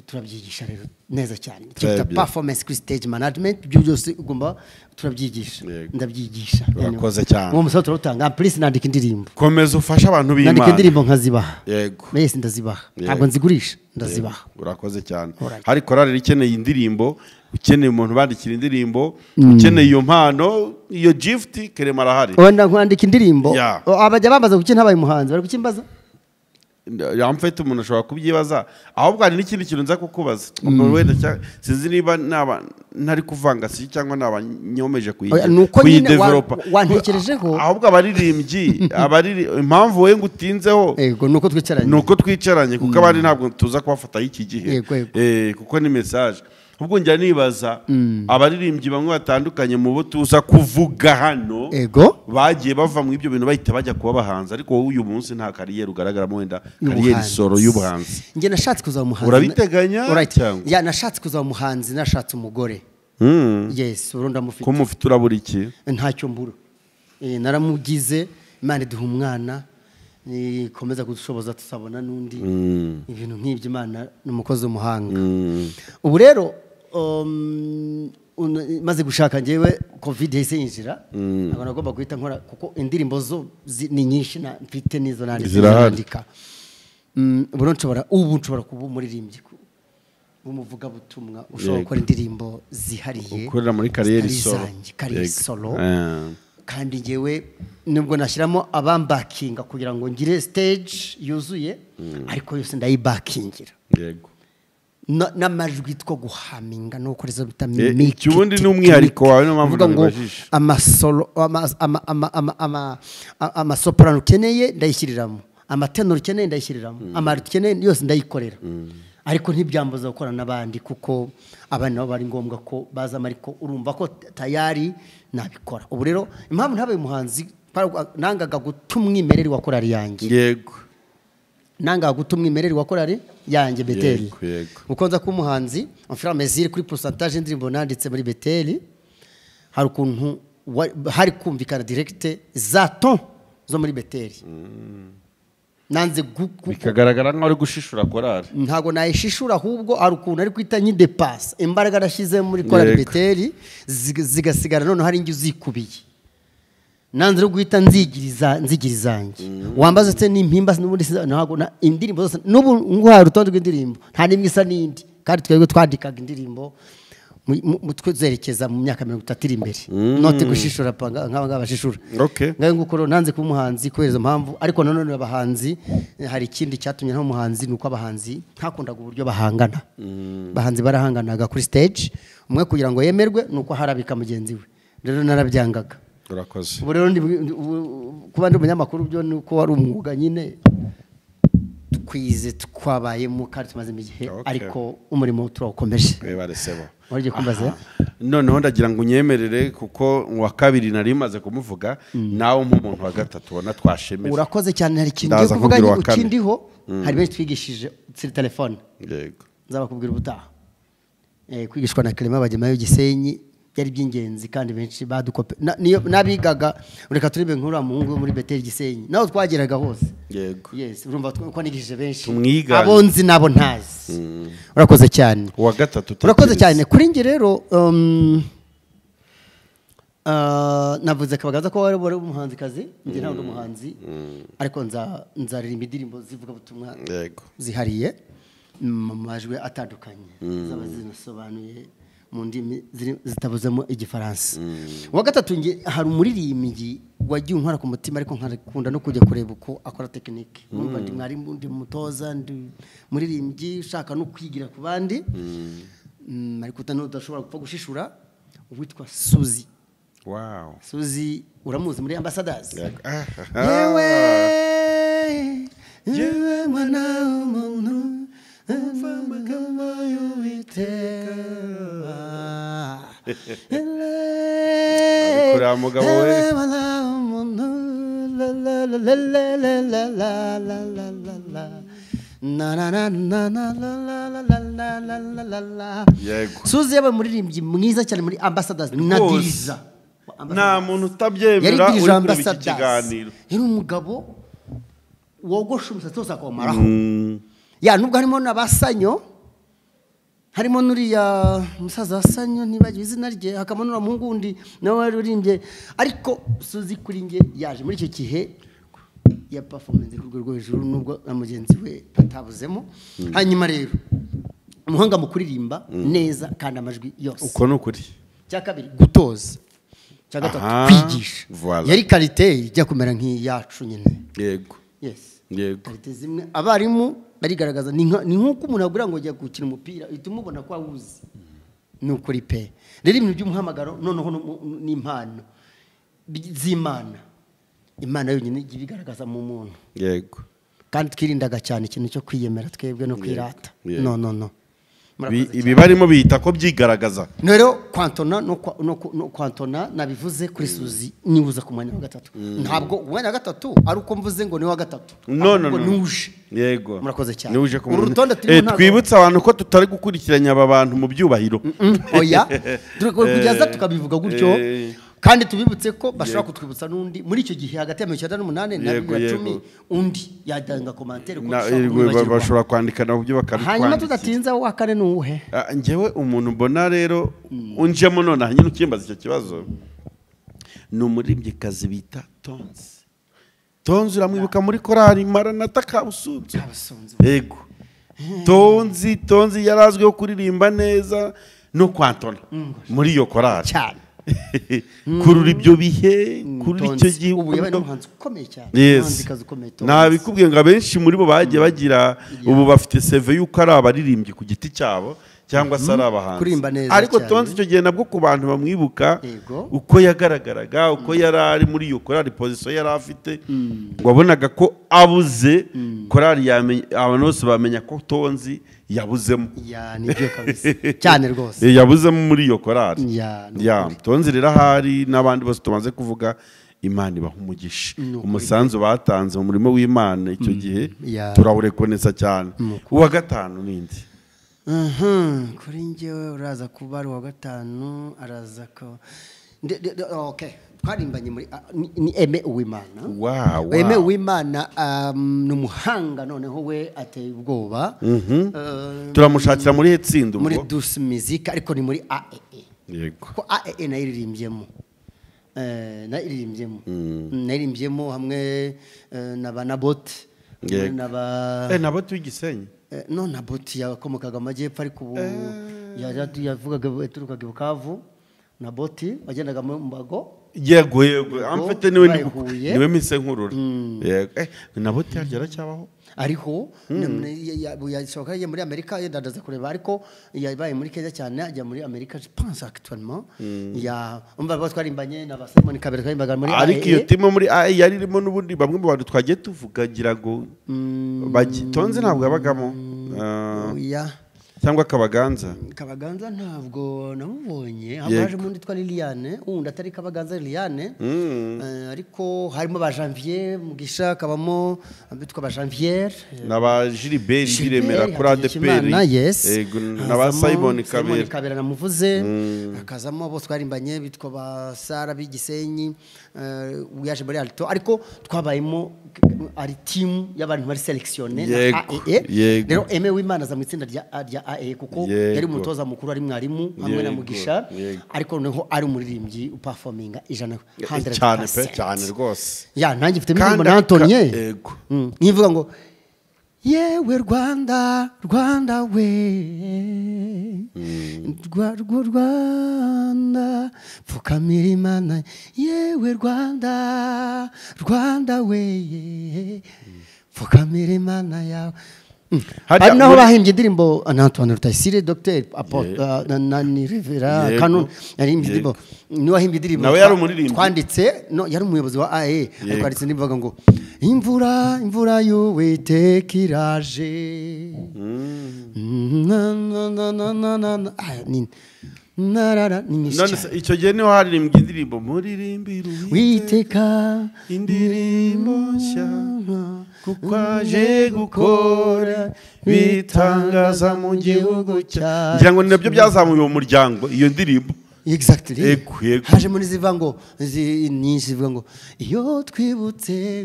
turabyigisha rero neza cyane. Icyo performance kuri stage management, ibyo byose ugomba turabyigisha, ndabyigisha. Urakoze cyane. Uwo musato utanga please nandika indirimbo. Komeza ufasha abantu b'Imana. Nandika indirimbo nkazibaha. Yego. Mbese ndazibaha. Ntabwo nzigurisha, ndazibaha. Urakoze cyane. Hari korali ikeneye indirimbo, ukeneye umuntu bandikira indirimbo, ukeneye iyo mpano, iyo gift Kerema arahari. Wenda nkwandika indirimbo, abajya bambaza kuki ntabaye umuhanzi, bari kukimbaza? Yamfite umuntu ashobora kubyibaza, ahubwo hari n'ikindi kintu nza kukubaza. Wenda sinzi niba ntari kuvanga si cyangwa nabanyomeje kuyidevelopa. Wantekerejeho. Ahubwo abaririmbyi, impamvu wowe ngutinzeho. Yego nuko twicaranye. Nuko twicaranye kuko abandi ntabwo tuza kubafata iki gihe. Kuko ni message. Ubwo njya nibaza abaririmbyi bamwe batandukanye mu bo tuza kuvuga hano bagiye bava mu ibyo bintu bahita bajya kuba bahanze, ariko wowe uyu munsi nta kariyeri ugaragaramo, wenda kariyeri solo y'ubuhanzi. Njye nashatse kuzaba umuhanzi. Urabiteganya cyangwa? Ya nashatse kuzaba umuhanzi, nashatse umugore. Yes, urunda mufite. Ko mufite urabura iki? Ntacyo mbura. Naramugize, Imana iduha umwana, komeza gushoboza tusabona n'undi. Ibintu nk'ibyo Imana n'umukozi w'umuhanga. Ubu rero maze gushaka njyewe covid yahise yinjira, abantu bagomba guhita nkora, kuko indirimbo zo ni nyinshi mfite n'izo nandika. Ubu nshobora kuba umuririmbyi umuvuga butumwa, ushobora gukora indirimbo zihariye, ukorera muri kariyeri solo. Kandi njyewe nubwo nashyiramo abambakinga kugira ngo ngire stage yuzuye, ariko yose ndayibakingira. Yego. N'amajwi two guhaminga no gukoreza bita mix. Ubundi n'umwihariko wawe no mpamvu nabibajije. Amasolo amasoprano ukeneye ndayishyiriramo, amatenor ukeneye ndayishyiriramo, amariti ukeneye yose ndayikorera. Ariko ntibyambuza gukora n'abandi, kuko abana nabo bari ngombwa ko bazama, ariko urumva ko tayari nabikora. Ubu rero impamvu ntabaye umuhanzi nangaga guta umwimerere wa korali yanjye. Yego. nanga gutumwa imereri wa korari yanjye Beteli yego. ukonza ku muhanzi amfira mezire kuri pourcentage indirimbo nanditse muri Beteli hari ukuntu hari kumvikana direct za ton zo muri Beteli nanze bikagaragara nko ari gushishura korari ntago nayishishura ahubwo ari ukuntu ari kwita nyi depasse imbaraga nashize muri korari Beteli zigasigara none hari ingi uzikubiye nanze ro guhita nzigirizange wambaza te n'impimba n'ubundi ntago indirimbo zose n'ubu ngwa rutonde rw'indirimbo nta nimwe isa n'indi kandi twebwe twandikaga indirimbo mutwezerekeza mu myaka 30 iri imbere note gushishura panga nk'abanga bashishura ngaye ngukoro nanze ku muhanzi kwereza mpamvu ariko none abahanzi hari ikindi cyatumye nta muhanzi nuko abahanzi ntakundaga uburyo bahangana bahanzi barahanganaga kuri stage umwe kugira ngo yemerwe nuko harabika mugenzi we rero narabyangaga urakoze ubu rero kuba ndi umunyamakuru byo nuko wari umwuga nyine twize twabayemo kandi tumaze igihe ariko umurimo turawukomeje baresebo waje kumbaza noneho ndagira ngo unyemerere kuko wa kabiri nari maze kumuvuga nawe nk'umuntu wa gatatu ubona twashemeye urakoze cyane hari ikintu cyo kuvuga ni ukindiho hari benshi twigishije kuri telefone yego nzabakubwira ubutaha kwigishwa na Clement Bagemayo Gisenyi byari by'ingenzi kandi benshi badukope nabigaga ureka turibe nkura mu ngo muri Beteli Gisenyi naho twageraga hose yego yes urumva ko nigishije benshi abonzi nabo ntazi urakoze cyane wa gatatu urakoze cyane kuri nge rero navuze kabagaza ko wari umuhanzi kazi nge nta umuhanzi ariko nzaririmba indirimbo zivuga butumwa yego zihariye mu majwi atandukanye zaba zinasobanuye mu ndimi zitabuzemo igifaransa wa gatatu nge hari umuririmbyi wagiye unkora ku mutima ariko nkakunda no kujya kureba uko akora technique numva ndi mwari ndi mutoza ndi muririmbyi ushaka no kwigira ku bandi ariko udashobora gupfa gushishura witwa Suzi wow Suzi uramuzi muri Ambassadors yewe mwana w'umuntu kuri mugabo we Suzi yaba muririmbyi mwiza cyane muri Ambassadors nadiza nta muntu utabyemera uri kuri iki kiganiro yari umugabo wogosha umusatsi wose akomaraho nubwo harimo n'abasanyo harimo nuriya musaza wasanyo nibagiwe izina rye hakamo nura mungundi nawe waririmbye ariko Suzi kuri nge yaje muri icyo gihe ya performance ku rwego hejuru nubwo na mugenzi we atabuzemo hanyuma rero umuhanga mu kuririmba neza kandi amajwi yose uko nukuri cya kabiri gutoza cya gatatu kwigisha yari qualité ijya kumera nk'iyacu nyine yego yes yego qualité zimwe abarimu barigaragaza ni nkuko umuntu agura ngo ajya gukina umupira uhita umubona ko awuzi ni ukuri pe rero ibintu by'umuhamagaro noneho n'impano z'Imana Imana yonyine ibigaragaza mu muntu yego kandi twirindaga cyane ikintu cyo kwiyemera twebwe no kwirata no ibi barimo bita ko byigaragaza rero kwantona no kwantona nabivuze kuri Suzi nibuza ku mwanya wa gatatu ntabwo umwanya wa gatatu ari uko mvuze ngo ni wa gatatu no nuje yego murakoze cyane nuje ku rutonde twibutsa abantu ko tutari gukurikiranya aba bantu mu byubahiro oya kugeza tukabivuga gutyo kandi tubibutse ko bashobora kutwibutsa n'undi muri icyo gihe hagati ya 98 na 10 undi yadanga commentaire ko bashobora kwandika na byo bakabitwandika hanyuma tudatinza wa kane nuhe ngewe umuntu mbona rero unjemo none hanyuma ukimbaza icyo kibazo ni umuririmbyikazi bita Tonzi uramwibuka muri korali Maranatha Kabusunzu yego Tonzi yarazwiho kuririmba neza no kwantona muri iyo korali cyane kurura ibyo bihe kuri icyo gihe ubu yabaye n'umuhanzi ukomeye cyane umuhanzikazi ukomeye nabikubwiye ngo abenshi muri bo bagiye bagira ubu bafite CV yuko ari abaririmbyi ku giti cyabo cyangwa se ari abahanzi ariko Tonzi icyo gihe nabwo ku bantu bamwibuka uko yagaragaraga uko yari ari muri iyo korali position yari afite wabonaga ko abuze korali abantu bose bamenya ko Tonzi yabuzemo nibyo kabisa cyane rwose yabuzemo muri iyo korali Tonzi rero ahari n'abandi bose tumaze kuvuga Imana ibaha umugisha umusanzu batanze mu murimo w'Imana icyo gihe turawurekonesa cyane. Uwa gatanu nindi kuri njyewe uraza kuba ari uwa gatanu araza ko okay twarimbanye muri ni Aime Uwimana. Aime Uwimana ni umuhanga noneho we ateye ubwoba. Turamushakira muri hetsindu muri Douce Music ariko ni muri AEE. Yego ko AEE nayiririmbyemo hamwe na Banabot Nabot w'igisenyi no Nabot yakomokaga amajyepfo ariko ubu yavugaga aturukaga i Bukavu. Nabot wagendaga mu Mbago. Yego amfite niwe mise nkurura. Yego Nabot yaracyabaho ariho yashoka yagiye muri Amerika yendandaza kureba ariko yabaye muri Kenya cyane ajya muri Amerika je pense actuellement ya umva twarimbanye na Simon Kabera twarimbaga muri ariko iyo timo muri yari irimo n'ubundi bamwe mu bantu twagiye tuvugagira ngo bagitonze ntabwo yabagamo cyangwa Kabaganza ntabwo namubonye abaje mu nditwa Liliane undi atari Kabaganza Liliane ariko harimo ba Janvier Mugisha kabamo bitwa ba Janvier naba Gilbert biremera kuri ADPR yego naba Simon Kabera namuvuze akazamo bo twarimbanye bitwa ba Sara bigisenyi uyaje muri Alto ariko twabayemo ari team y'abantu bari selectionné na AEE rero Aime Uwimana za mu itsinda rya AEE kuko yari umutoza mukuru ari mwarimu hamwe na Mugisha ariko noneho ari umuririmbyi uperforminga 100% cyane rwose nanjye mfite indirimbo na Antonie nkivuga ngo yewe Rwanda we Rwanda pfukamira Imana yewe Rwanda we pfukamira Imana yawe. Hari naho bahimbye indirimbo Antoine Rutayisire Dr. Nani Rivera Canon yahimbye indirimbo ni wahimbye indirimbo nawe yari umuririmbyi twanditse yari umuyobozi wa AE twanditse ndivuga ngo imvura y'Uwiteka iraje none icyo gihe niho haririmbye indirimbo muririmbira Uwiteka indirimbo nshya kuko aje gukora bitangaza mu gihugu cyacu ngira ngo nabyo byazamuye uwo muryango iyo ndirimbo exactly haje muri ziva ngo nyinshi zivuga ngo iyo twibutse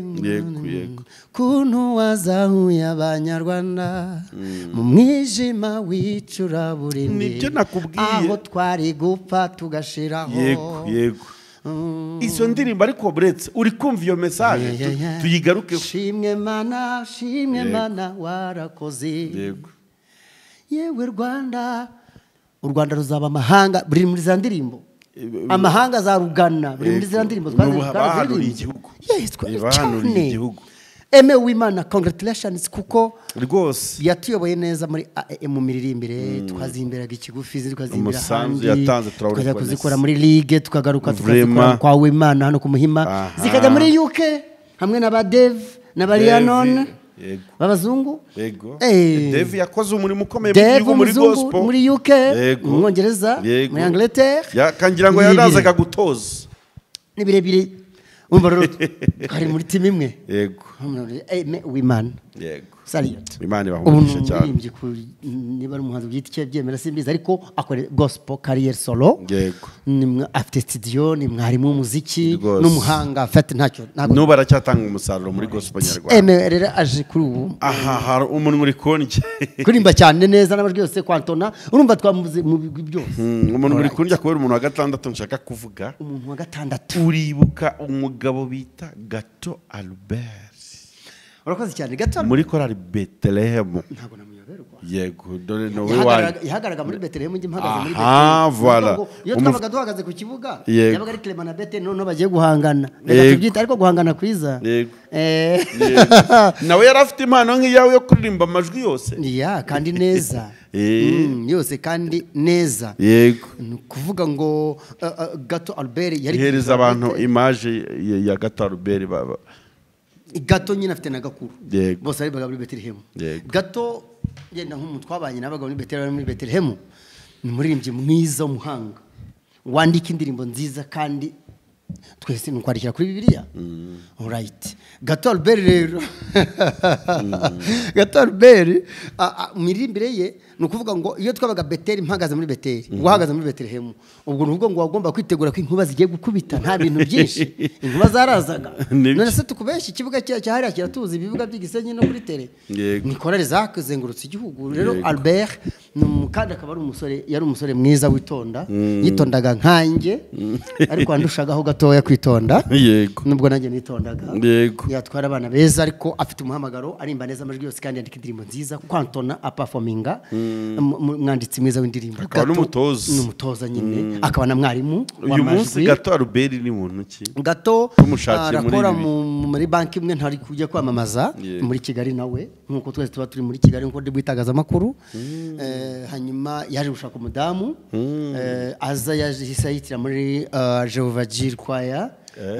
kuntu wazahuye abanyarwanda mu mwijima w'icuraburindi nibyo nakubwiye aho twari gupfa tugashiraho yego izo ndirimbo ariko buretse uri kumva iyo message tuyigaruke shimwe mana warakoze yego yewe Rwanda u Rwanda ruzaba amahanga buri muri za ndirimbo amahanga za rugana buri muri za ndirimbo twazihanuriye igihugu bahanuriye igihugu Aime Uwimana congratulations kuko rwose yatuyoboye neza muri mu miririmbire twazimberaga ikigufi tukazimbira handi yatanze tukajya kuzikora muri ligue tukagaruka tukazikora kwa Uwimana hano ku Muhima zikajya muri UK hamwe na ba Dev na Barianon babazungu Dev yakoze umurimo ukomeye muri gospel muri UK mu Mwongereza muri Angleterre kangira ngo yarazaga gutoza nibirebire umva rero kari muri team imwe yego Aime Uwimana yego Saliyat Imana ibahumurije cyane niba ari umuhanzi bwite cyo byemera simbiza ariko akora gospel career solo yego afite studio ni mwarimu w'umuziki n'umuhanga afite ntacyo no baracyatanga umusaruro muri gospel nyarwanda Aime rero aje kuri ubu hari umuntu muri konje kurimba cyane neza n'amajwi yose kwantona urumva twamuze mu bigwi byose umuntu muri konje akubera umuntu wa gatandatu nshaka kuvuga umuntu wa gatandatu uribuka umugabo bita Gato Albert urakoze cyane Gato muri korali Bethlehem ntabwo namuyoberwa yego dore no we yahagaraga muri Bethlehem njye mpagaze muri Bethlehem voilà iyo twabaga duhagaze ku kibuga yabaga ari Clement na Bete none bagiye guhangana tubyita ariko guhangana kwiza nawe yari afite impano nk'iyawe yo kuririmba amajwi yose kandi neza yose kandi neza yego kuvuga ngo Gato Albert yari hereza abantu image ya Gato Albert baba Gato nyine afite na Gakuru bose ari baga muri Bethlehem Gato yenda nk'umuntu twabanye nabaga muri Bethlehem ni muririmbyi mwiza umuhanga wandika indirimbo nziza kandi twese nukwandikira kuri Bibiliya. Alright. Gato Albert rero. Gato Albert miririmbire ye nukuvuga ngo iyo twabaga Beteli mpagaze muri Beteli wahagaze muri Betelehemu ubwo nuvuga ngo wagomba kwitegura ko inkuba zigiye gukubita nta bintu byinshi inkuba zarazaga none se tukubeshya ikibuga cyahari kiratuza ibibuga by'igisenyi no kuri tele ni korale zakuzengurutse igihugu rero Albert kandi akaba ari umusore yari umusore mwiza witonda yitondaga nkanjye ariko andushagaho gatoya kwitonda yego nubwo nanjye nitondaga yego yatwara abana beza ariko afite umuhamagaro arimba neza amajwi yose kandi yandika indirimbo nziza kwantona aperforminga mwanditsi mwiza w'indirimbo akaba n'umutoza nyine akaba na mwarimu uyu munsi Gato Albert ni muntu ki Gato tumushakiye muri banki imwe ntari kujya kwamamaza muri Kigali nawe nkuko twese tuba turi muri Kigali nkuko dibwitagazamakuru hanyuma yaje gushaka umudamu aza yahise yitira muri Jehovah Jireh Choir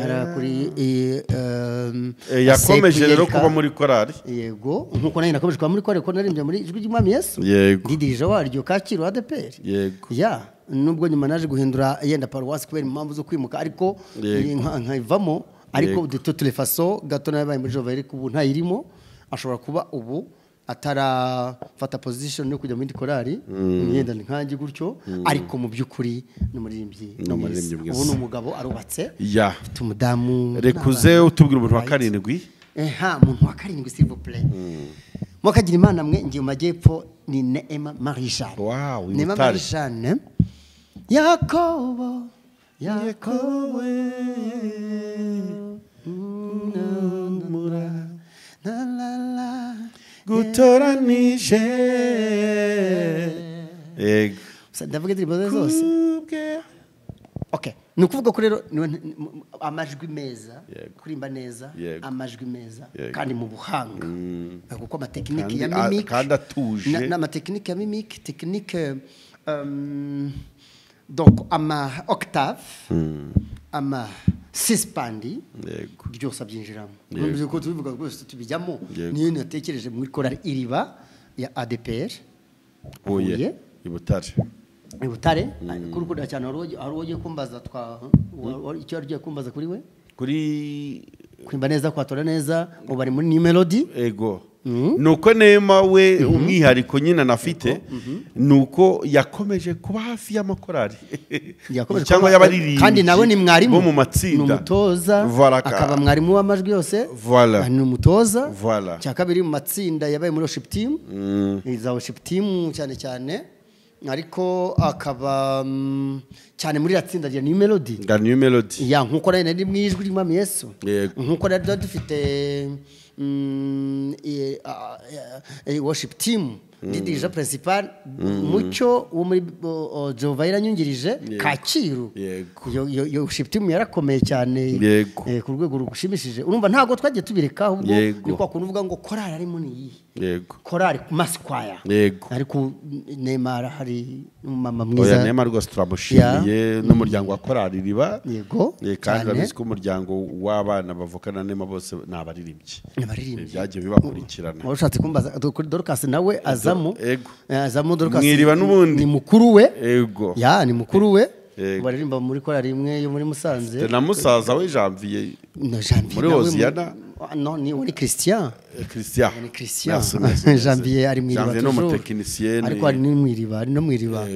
ara kuri yakomeje rero kuba muri korali yego nkuko nari nakomeje kuba muri korali ko narimbye muri ijwi ry'Umwami Yesu yego ndidirije waryo Kacyiru ADPR yego nubwo nyuma naje guhindura yenda paruwasi kubera impamvu zo kwimuka ariko nkayivamo ariko de toutes les façons Gato nabaye muri Jehovah ariko ubu ntayirimo ashobora kuba ubu atarafata position yo kujya muri korali yenda nkanjye gutyo ariko mu byukuri n'umuririmbyi ubu n'umugabo arubatse afite umudamu rekuze utubwira umuntu wa karindwi umuntu wa karindwi s'il vous plaît mwakagira imana mwe ngiye mu majyepfo ni Neema Marie Jeanne Neema Marie Jeanne Yakobo gutoranije yego ndavuga indirimbo zose okay nukuvuga ko rero amajwi meza kurimba neza amajwi meza kandi mu buhanga kuko amatekinike ya mimic kandi atuje n'amatekinike ya mimic technique donc ama octave ama sispandi byose abyinjiramo nubwo ko tubivuga rwose tubijyamo niyo natekereje muri korali Iriba ya ADPR Huye Ibutare kuri kuda cyane aroje kumbaza icyo argiye kumbaza kuri we kuri kwimba neza kwatora neza ngo bari muri New Melody ego nuko Neema we umwihariko nyina nafite nuko yakomeje kuba hafi y'amakorali cyangwa y'abaririmbi kandi nawe ni mwarimu bo mu matsinda n'umutoza akaba mwarimu w'amajwi yose ni umutoza cya kabiri mu matsinda yabaye muri worship team iza worship team cyane ariko akaba cyane muri ratsinda rya New Melody nkuko nari mu ijwi ry'Umwami Yesu nkuko nari dufite worship team ndidirija principal mucyo wo muri Jehovah iranyungirije Kacyiru yo worship team yarakomeye cyane ku rwego rugushimishije urumva ntago twagiye tubireka ahubwo niko kuvuga ngo korali ari munyi korali Masquire ariko Neema hari mama mwiza Neema rwose turamushimiye n'umuryango wa korali Iriba kandi urabizi ko umuryango w'abana bavukana Neema bose n'abaririmbyi byagiye bibakurikirana washatse kumbaza kuri Dorcas nawe azamo Dorcas mwiriba n'ubundi ni mukuru we ni mukuru we baririmba muri korali imwe yo muri Musanze na musaza we Janvier muri Hoziyana ni wari Christian Janvier ari mwiriba Janvier no mutekinisiyeni ariko ari no mwiriba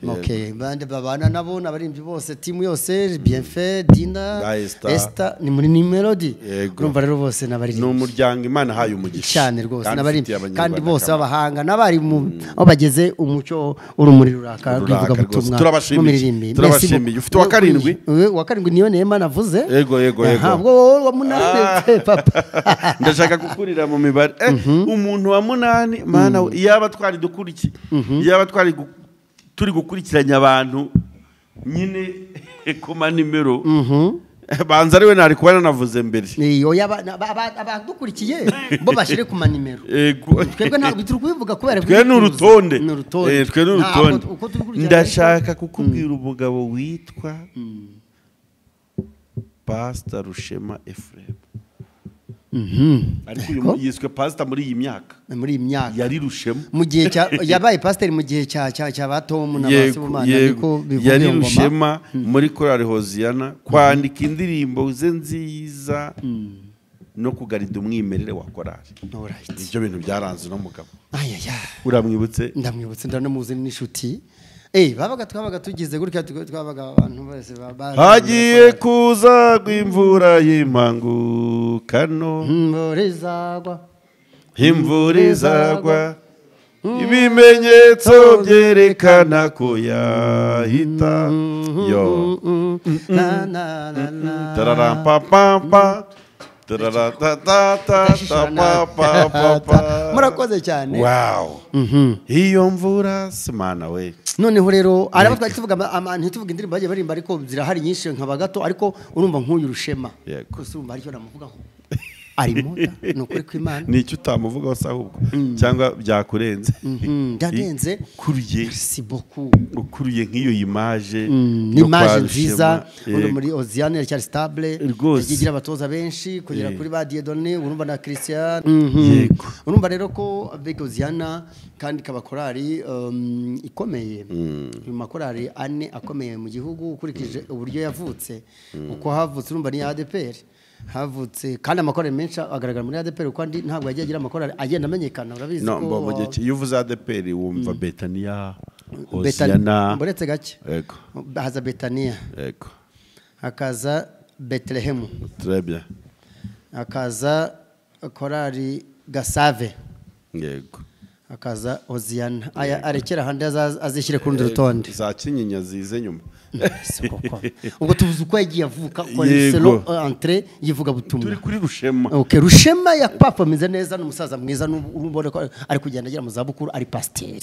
okay bande babana nabo n'abarimbyi bose timu yose Bienfait Dina Esther ni muri New Melody urumva rero bose n'abaririmbi n'umuryango Imana haye umugisha cyane rwose n'abaririmbi kandi bose babahanga n'abari aho bageze umucyo urumuri ruraka rwivuga butumwa turabashimiye ufite wa karindwi niyo Neema navuze yego ntabwo wa munani papa ndashaka gukurira mu mibare umuntu wa munani mana yaba twari dukurikiye yaba twari turi gukurikiranya abantu nyine ku manimero banza ariwe nari kubana navuze mbere iyo abadukurikiye bo bashire ku manimero twebwe ntabwo turi kubivuga kubera twe n'urutonde ndashaka kukubwira umugabo witwa Pastor Rushema Ephraim ariko uyu yiswe pastor muri iyi myaka yari Rushema mu gihe yabaye pastor mu gihe cya Batomu na Basibumana ariko yari Rushema muri korali Hoziyana kwandika indirimbo ze nziza no kugarida umwimerere wa korali ibyo bintu byaranze no mugabo uramwibutse ndamwibutse ndanamuzi n'inshuti twabaga tugize gutya twabaga abantu bose hagiye kuza gw'imvura y'impangukano imvura izagwa ibimenyetso byerekana ko yahita yo tararampapampa murakoze cyane iyo mvura simana we noneho rero araba twari tuvuga ntituvuga indirimbo bagiye barimba ariko zirahari nyinshi nkaba gato ariko urumva nk'uyu Rushema gusa urumva aricyo namuvugaho arimo ni ukuri kw'Imana ni icyo utamuvugaho se ahubwo cyangwa byakurenze byarenze ukuriye nk'iyo imaje n'imaje nziza uri muri Hoziyana cyari stable yagigira abatoza benshi kugera kuri ba Dieudonné urumva na Christian urumva rero ko avec Hoziyana kandi kabakorari ikomeye mu makorari ane akomeye mu gihugu ukurikije uburyo yavutse uko havutse urumva ni ADPR havutse kandi amakorari menshi agaragara muri ADPR uko andi ntabwo yagiye agira amakorari agenda amenyekana urabizi ko no iyo uvuze ADPR wumva Betania Hoziyana mboretse gake haza Betania hakaza Bethlehem très bien hakaza korari Gasave hakaza Hoziyana arekera handi azishyire ku rundi rutonde za Kinyinya zize nyuma ubwo tuvuze uko yagiye avuka ko selo entrée yivuga butumwa turi kuri Rushema Rushema ya performance neza n'umusaza mwiza n'ubone ko ari kugenda agira mu zabukuru ari pasteur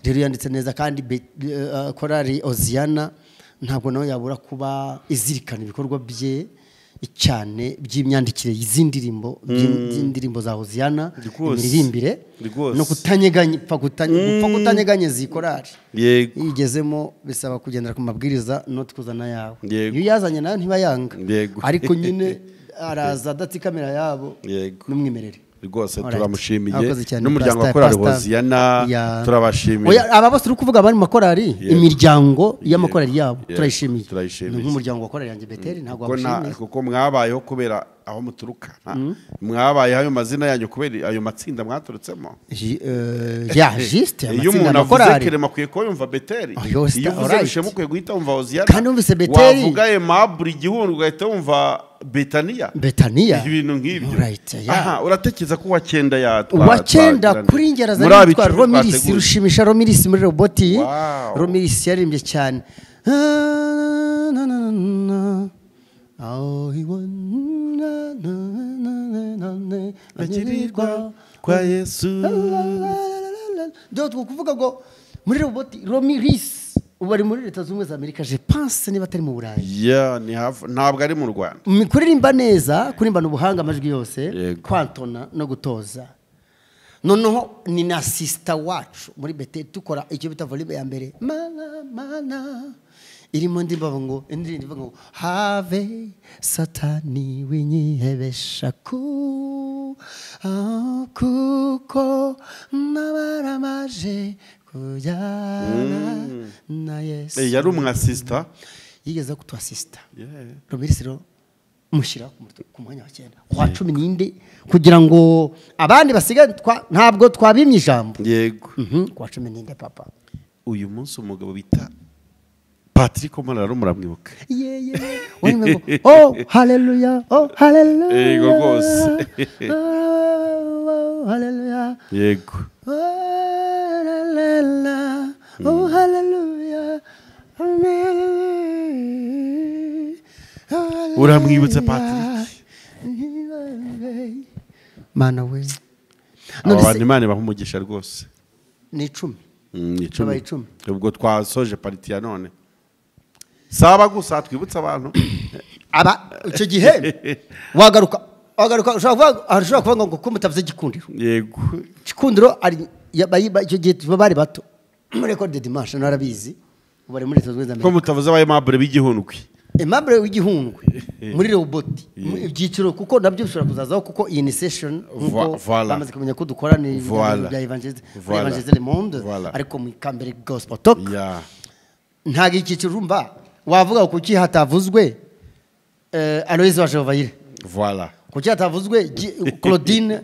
rero yanditse neza kandi korari Hoziyana ntabwo nawe yabura kuba izirikana ibikorwa bye cyane by'imyandikire y'indirimbo za Hoziyana imiririmbire no kutanyeganye zikorari yigezemo bisaba kugendera ku mabwiriza no kuzana yawe iyo yazanye nayo ntibayanga ariko nyine araza adatsikamira yabo n'umwimerere rwose turamushimiye n'umuryango wa korali Hoziyana turabashimiye aba bose uri kuvuga bari mu makorari imiryango y'amakorari yabo turayishimiye nk'umuryango wa korali yanjye Beteli ntabwo wabashimiye kuko mwabayeho kubera aho muturuka mwabayeho ayo mazina yanyu kubera ayo matsinda mwaturutsemo juste iyo umuntu avuze Kerema akwiye ko yumva Beteli iyo uvuze Rushema ukwiye guhita wumva Hoziyana kandi wumvise Beteli wavuga Aimable Igihundwe ugahita wumva Betania ibintu nk'ibyo uratekereza ko wacyenda wacyenda kuri ngera za yitwa Romiris Rushimisha Romiris muri roboti Romiris yaririmbye cyane agirirwa kwa Yesu do kuvuga ngo muri roboti Romiris ubari muri Leta Zunze za Amerika je pense niba atari mu Burayi ntabwo ari mu Rwanda kuririmba neza kurimbana ubuhanga amajwi yose kwantona no gutoza noneho ni na sister wacu muri Beteli tukora icyo bita volume ya mbere mana irimo ndimba ngo indirimbo ngo have satani winyihebesha kuko nabaramaje kujyana na Yesu yari umwasista yigeze kutwasista Romirisiro mushyira ku mwanya wa 9 kwa 10 kugira ngo abandi basigaye ntabwo twabimye ijambo kwa 10 papa uyu munsi umugabo bita Patrick Omararo muramwibuka oh hallelujah oh hallelujah yego rwose hallelujah yego oh hallelujah uramwibutse Patrick mana we abantu Imana bahumugisha rwose ni 10 ubwo twasoje pariti ya none saba gusa twibutsa abantu icyo gihe wagaruka ushobora kuvuga ngo ko mutavuze Gikundiro yego Gikundiro ari icyo gihe bari bato muri Ecole de Dimanche narabizi bari muri Leta Zunze za Amerika ko mutavuze Aimable b'Igihundwe Aimable w'igihundwe muri robot ibyiciro kuko nabyo bishobora kuzazaho kuko iyi ni session nkuko bamaze kumenya ko dukora ni bya Evangelize Le Monde ariko mu kambere gospel talk ntago icyiciro urumva wavuga kuki hatavuzwe Aloise wa Jehovahire kuki hatavuzwe Claudine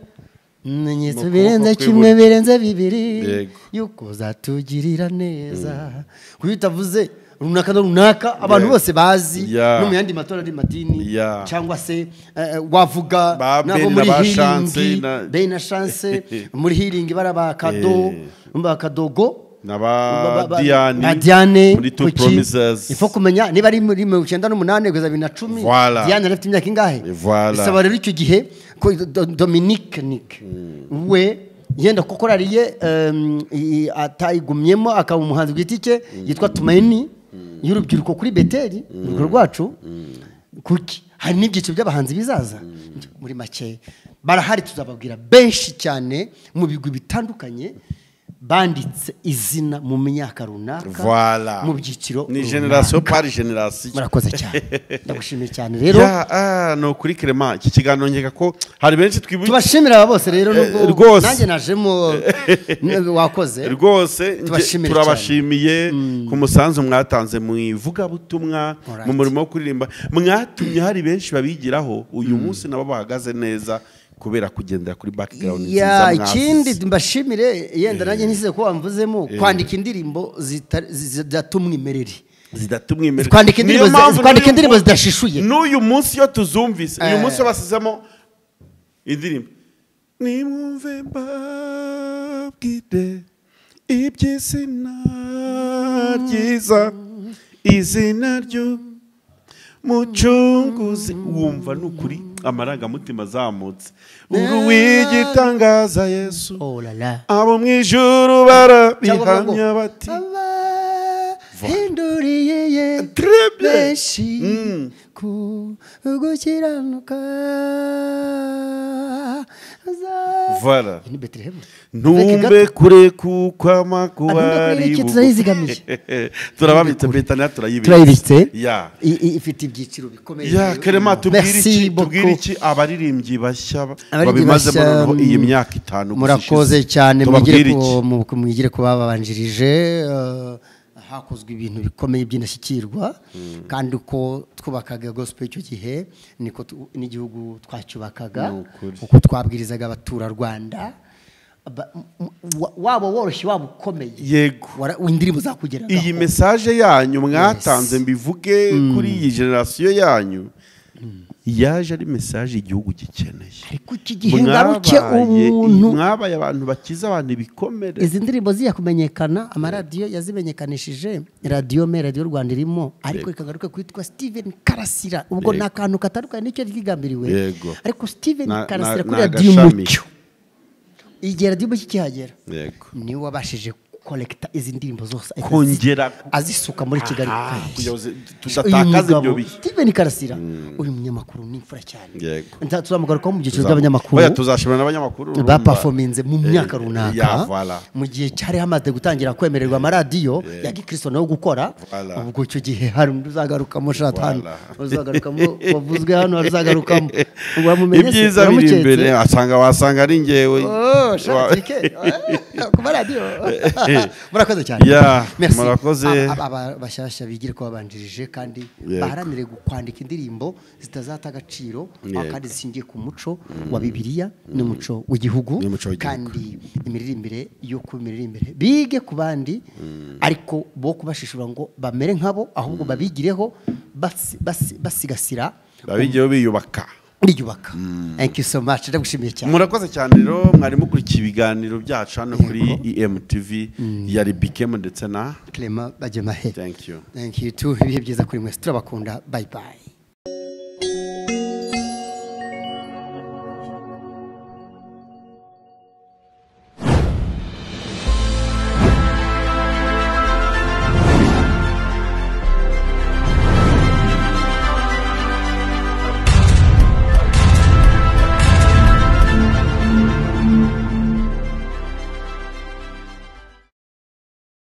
Nyitse birenze kimwe birenze bibiri yuko zatugirira neza kuki utavuze runaka abantu bose bazi no mu yandi matora ari madini cyangwa se wavuga nabo muri healing Bena Chance muri healing baraba kadogo naba Diane muri Two Promises ifo kumenya niba ari muri 98 kugeza 2010 Diane afite imyaka ingahe bisaba rero icyo gihe ko Dominique Nick we yenda kokorariye atayigumyemo akaba umuhanzi bwitike yitwa Tumaini y'urubyiruko kuri Beteli urwo rwacu kuki hari n'ibyiciro by'abahanzi bizaza muri make barahari tuzababwira benshi cyane mu bigwi bitandukanye banditse izina mu myaka runaka mu byiciro ni generation par generation murakoze cyane ndagushimiye cyane rero no kuri Clement iki kiganiro ngeka ko hari benshi tubashimira aba bose rero nubwo nanjye najemo wakoze rwose turabashimiye ku musanzu mwatanze mu ivuga butumwa mu murimo wo kuririmba mwatumye hari benshi babigiraho uyu munsi nabo bahagaze neza kubera kugendera kuri background nziza ikindi mbashimire yenda nanjye nise ko wamvuzemo kwandika indirimbo zidatumwimerere kwandika indirimbo zidashishuye n'uyu munsi yo tuzumvise uyu munsi basizemo indirimbo nimwumve mbabwire iby'izina ryiza izina ryo mucunguzi wumva nukuri amarangamutima azamutse uru w'igitangaza Yesu abo mu ijuru barabihamya bati hinduriye benshi kugukiranuka ntumbe kure kuko amakubari turababitse Betania turayibitse ifite ibyiciro bikomeye Clement tubwire iki abaririmbyi bashya babimazemo noneho iyi myaka 5 murakoze cyane mwigire ko babanjirije hakozwe ibintu bikomeye by'indashyikirwa kandi uko twubakaga gospel icyo gihe niko n'igihugu twacyubakaga uko twabwirizaga abatura Rwanda wabo woroshye wabo ukomeye yego indirimbo zakugeraga iyi message yanyu mwatanze mbivuge kuri iyi generation yanyu yaje ari message igihugu gikeneye ariko iki gihe ngaruke umuntu mwabaye abantu bakiza abantu bikomere izi ndirimbo ziya kumenyekana amaradiyo yazimenyekanishije radio Rwanda irimo ariko ikagaruka kwitwa Steven Karasira ubwo nakantu katarukanye nicyo ryigambiriwe ariko Steven Karasira kuri radio Mucyo igera radio Mucyo kihagera ni wabashije kolekta izi ndirimbo zose kongera azisuka muri Kigali tudatakaza ibyo bihe Steven Karasira uyu munyamakuru ni imfura cyane tuzamagaruka mu byiciro by'abanyamakuru tuzashimira n'abanyamakuru ba performance mu myaka runaka mu gihe cyari hamaze gutangira kwemererwa amaradiyo ya Gikristo no gukora ubwo icyo gihe hari uzagarukamo shatani uzagarukamo wavuzwe hano uzagarukamo ibyiza biri imbere wasanga ari ngewe shatike ku maradiyo murakoze cyane murakoze abashyashya bigire ko babanjirije kandi baharanire kwandika indirimbo zitazata agaciro kandi zishingiye ku muco wa Bibiliya n'umuco w'igihugu kandi imiririmbire yo kumiririmbire bige ku bandi ariko bo kubashishura ngo bamere nkabo ahubwo babigireho basigasira babigiyeho biyubaka thank you so much ndagushimiye cyane murakoze cyane rero mwari mukurikiye ibiganiro byacu hano kuri EMTV yari Bikemo ndetse na Clement Bajemahe thank you too ibihe byiza kuri mwe turabakunda bye bye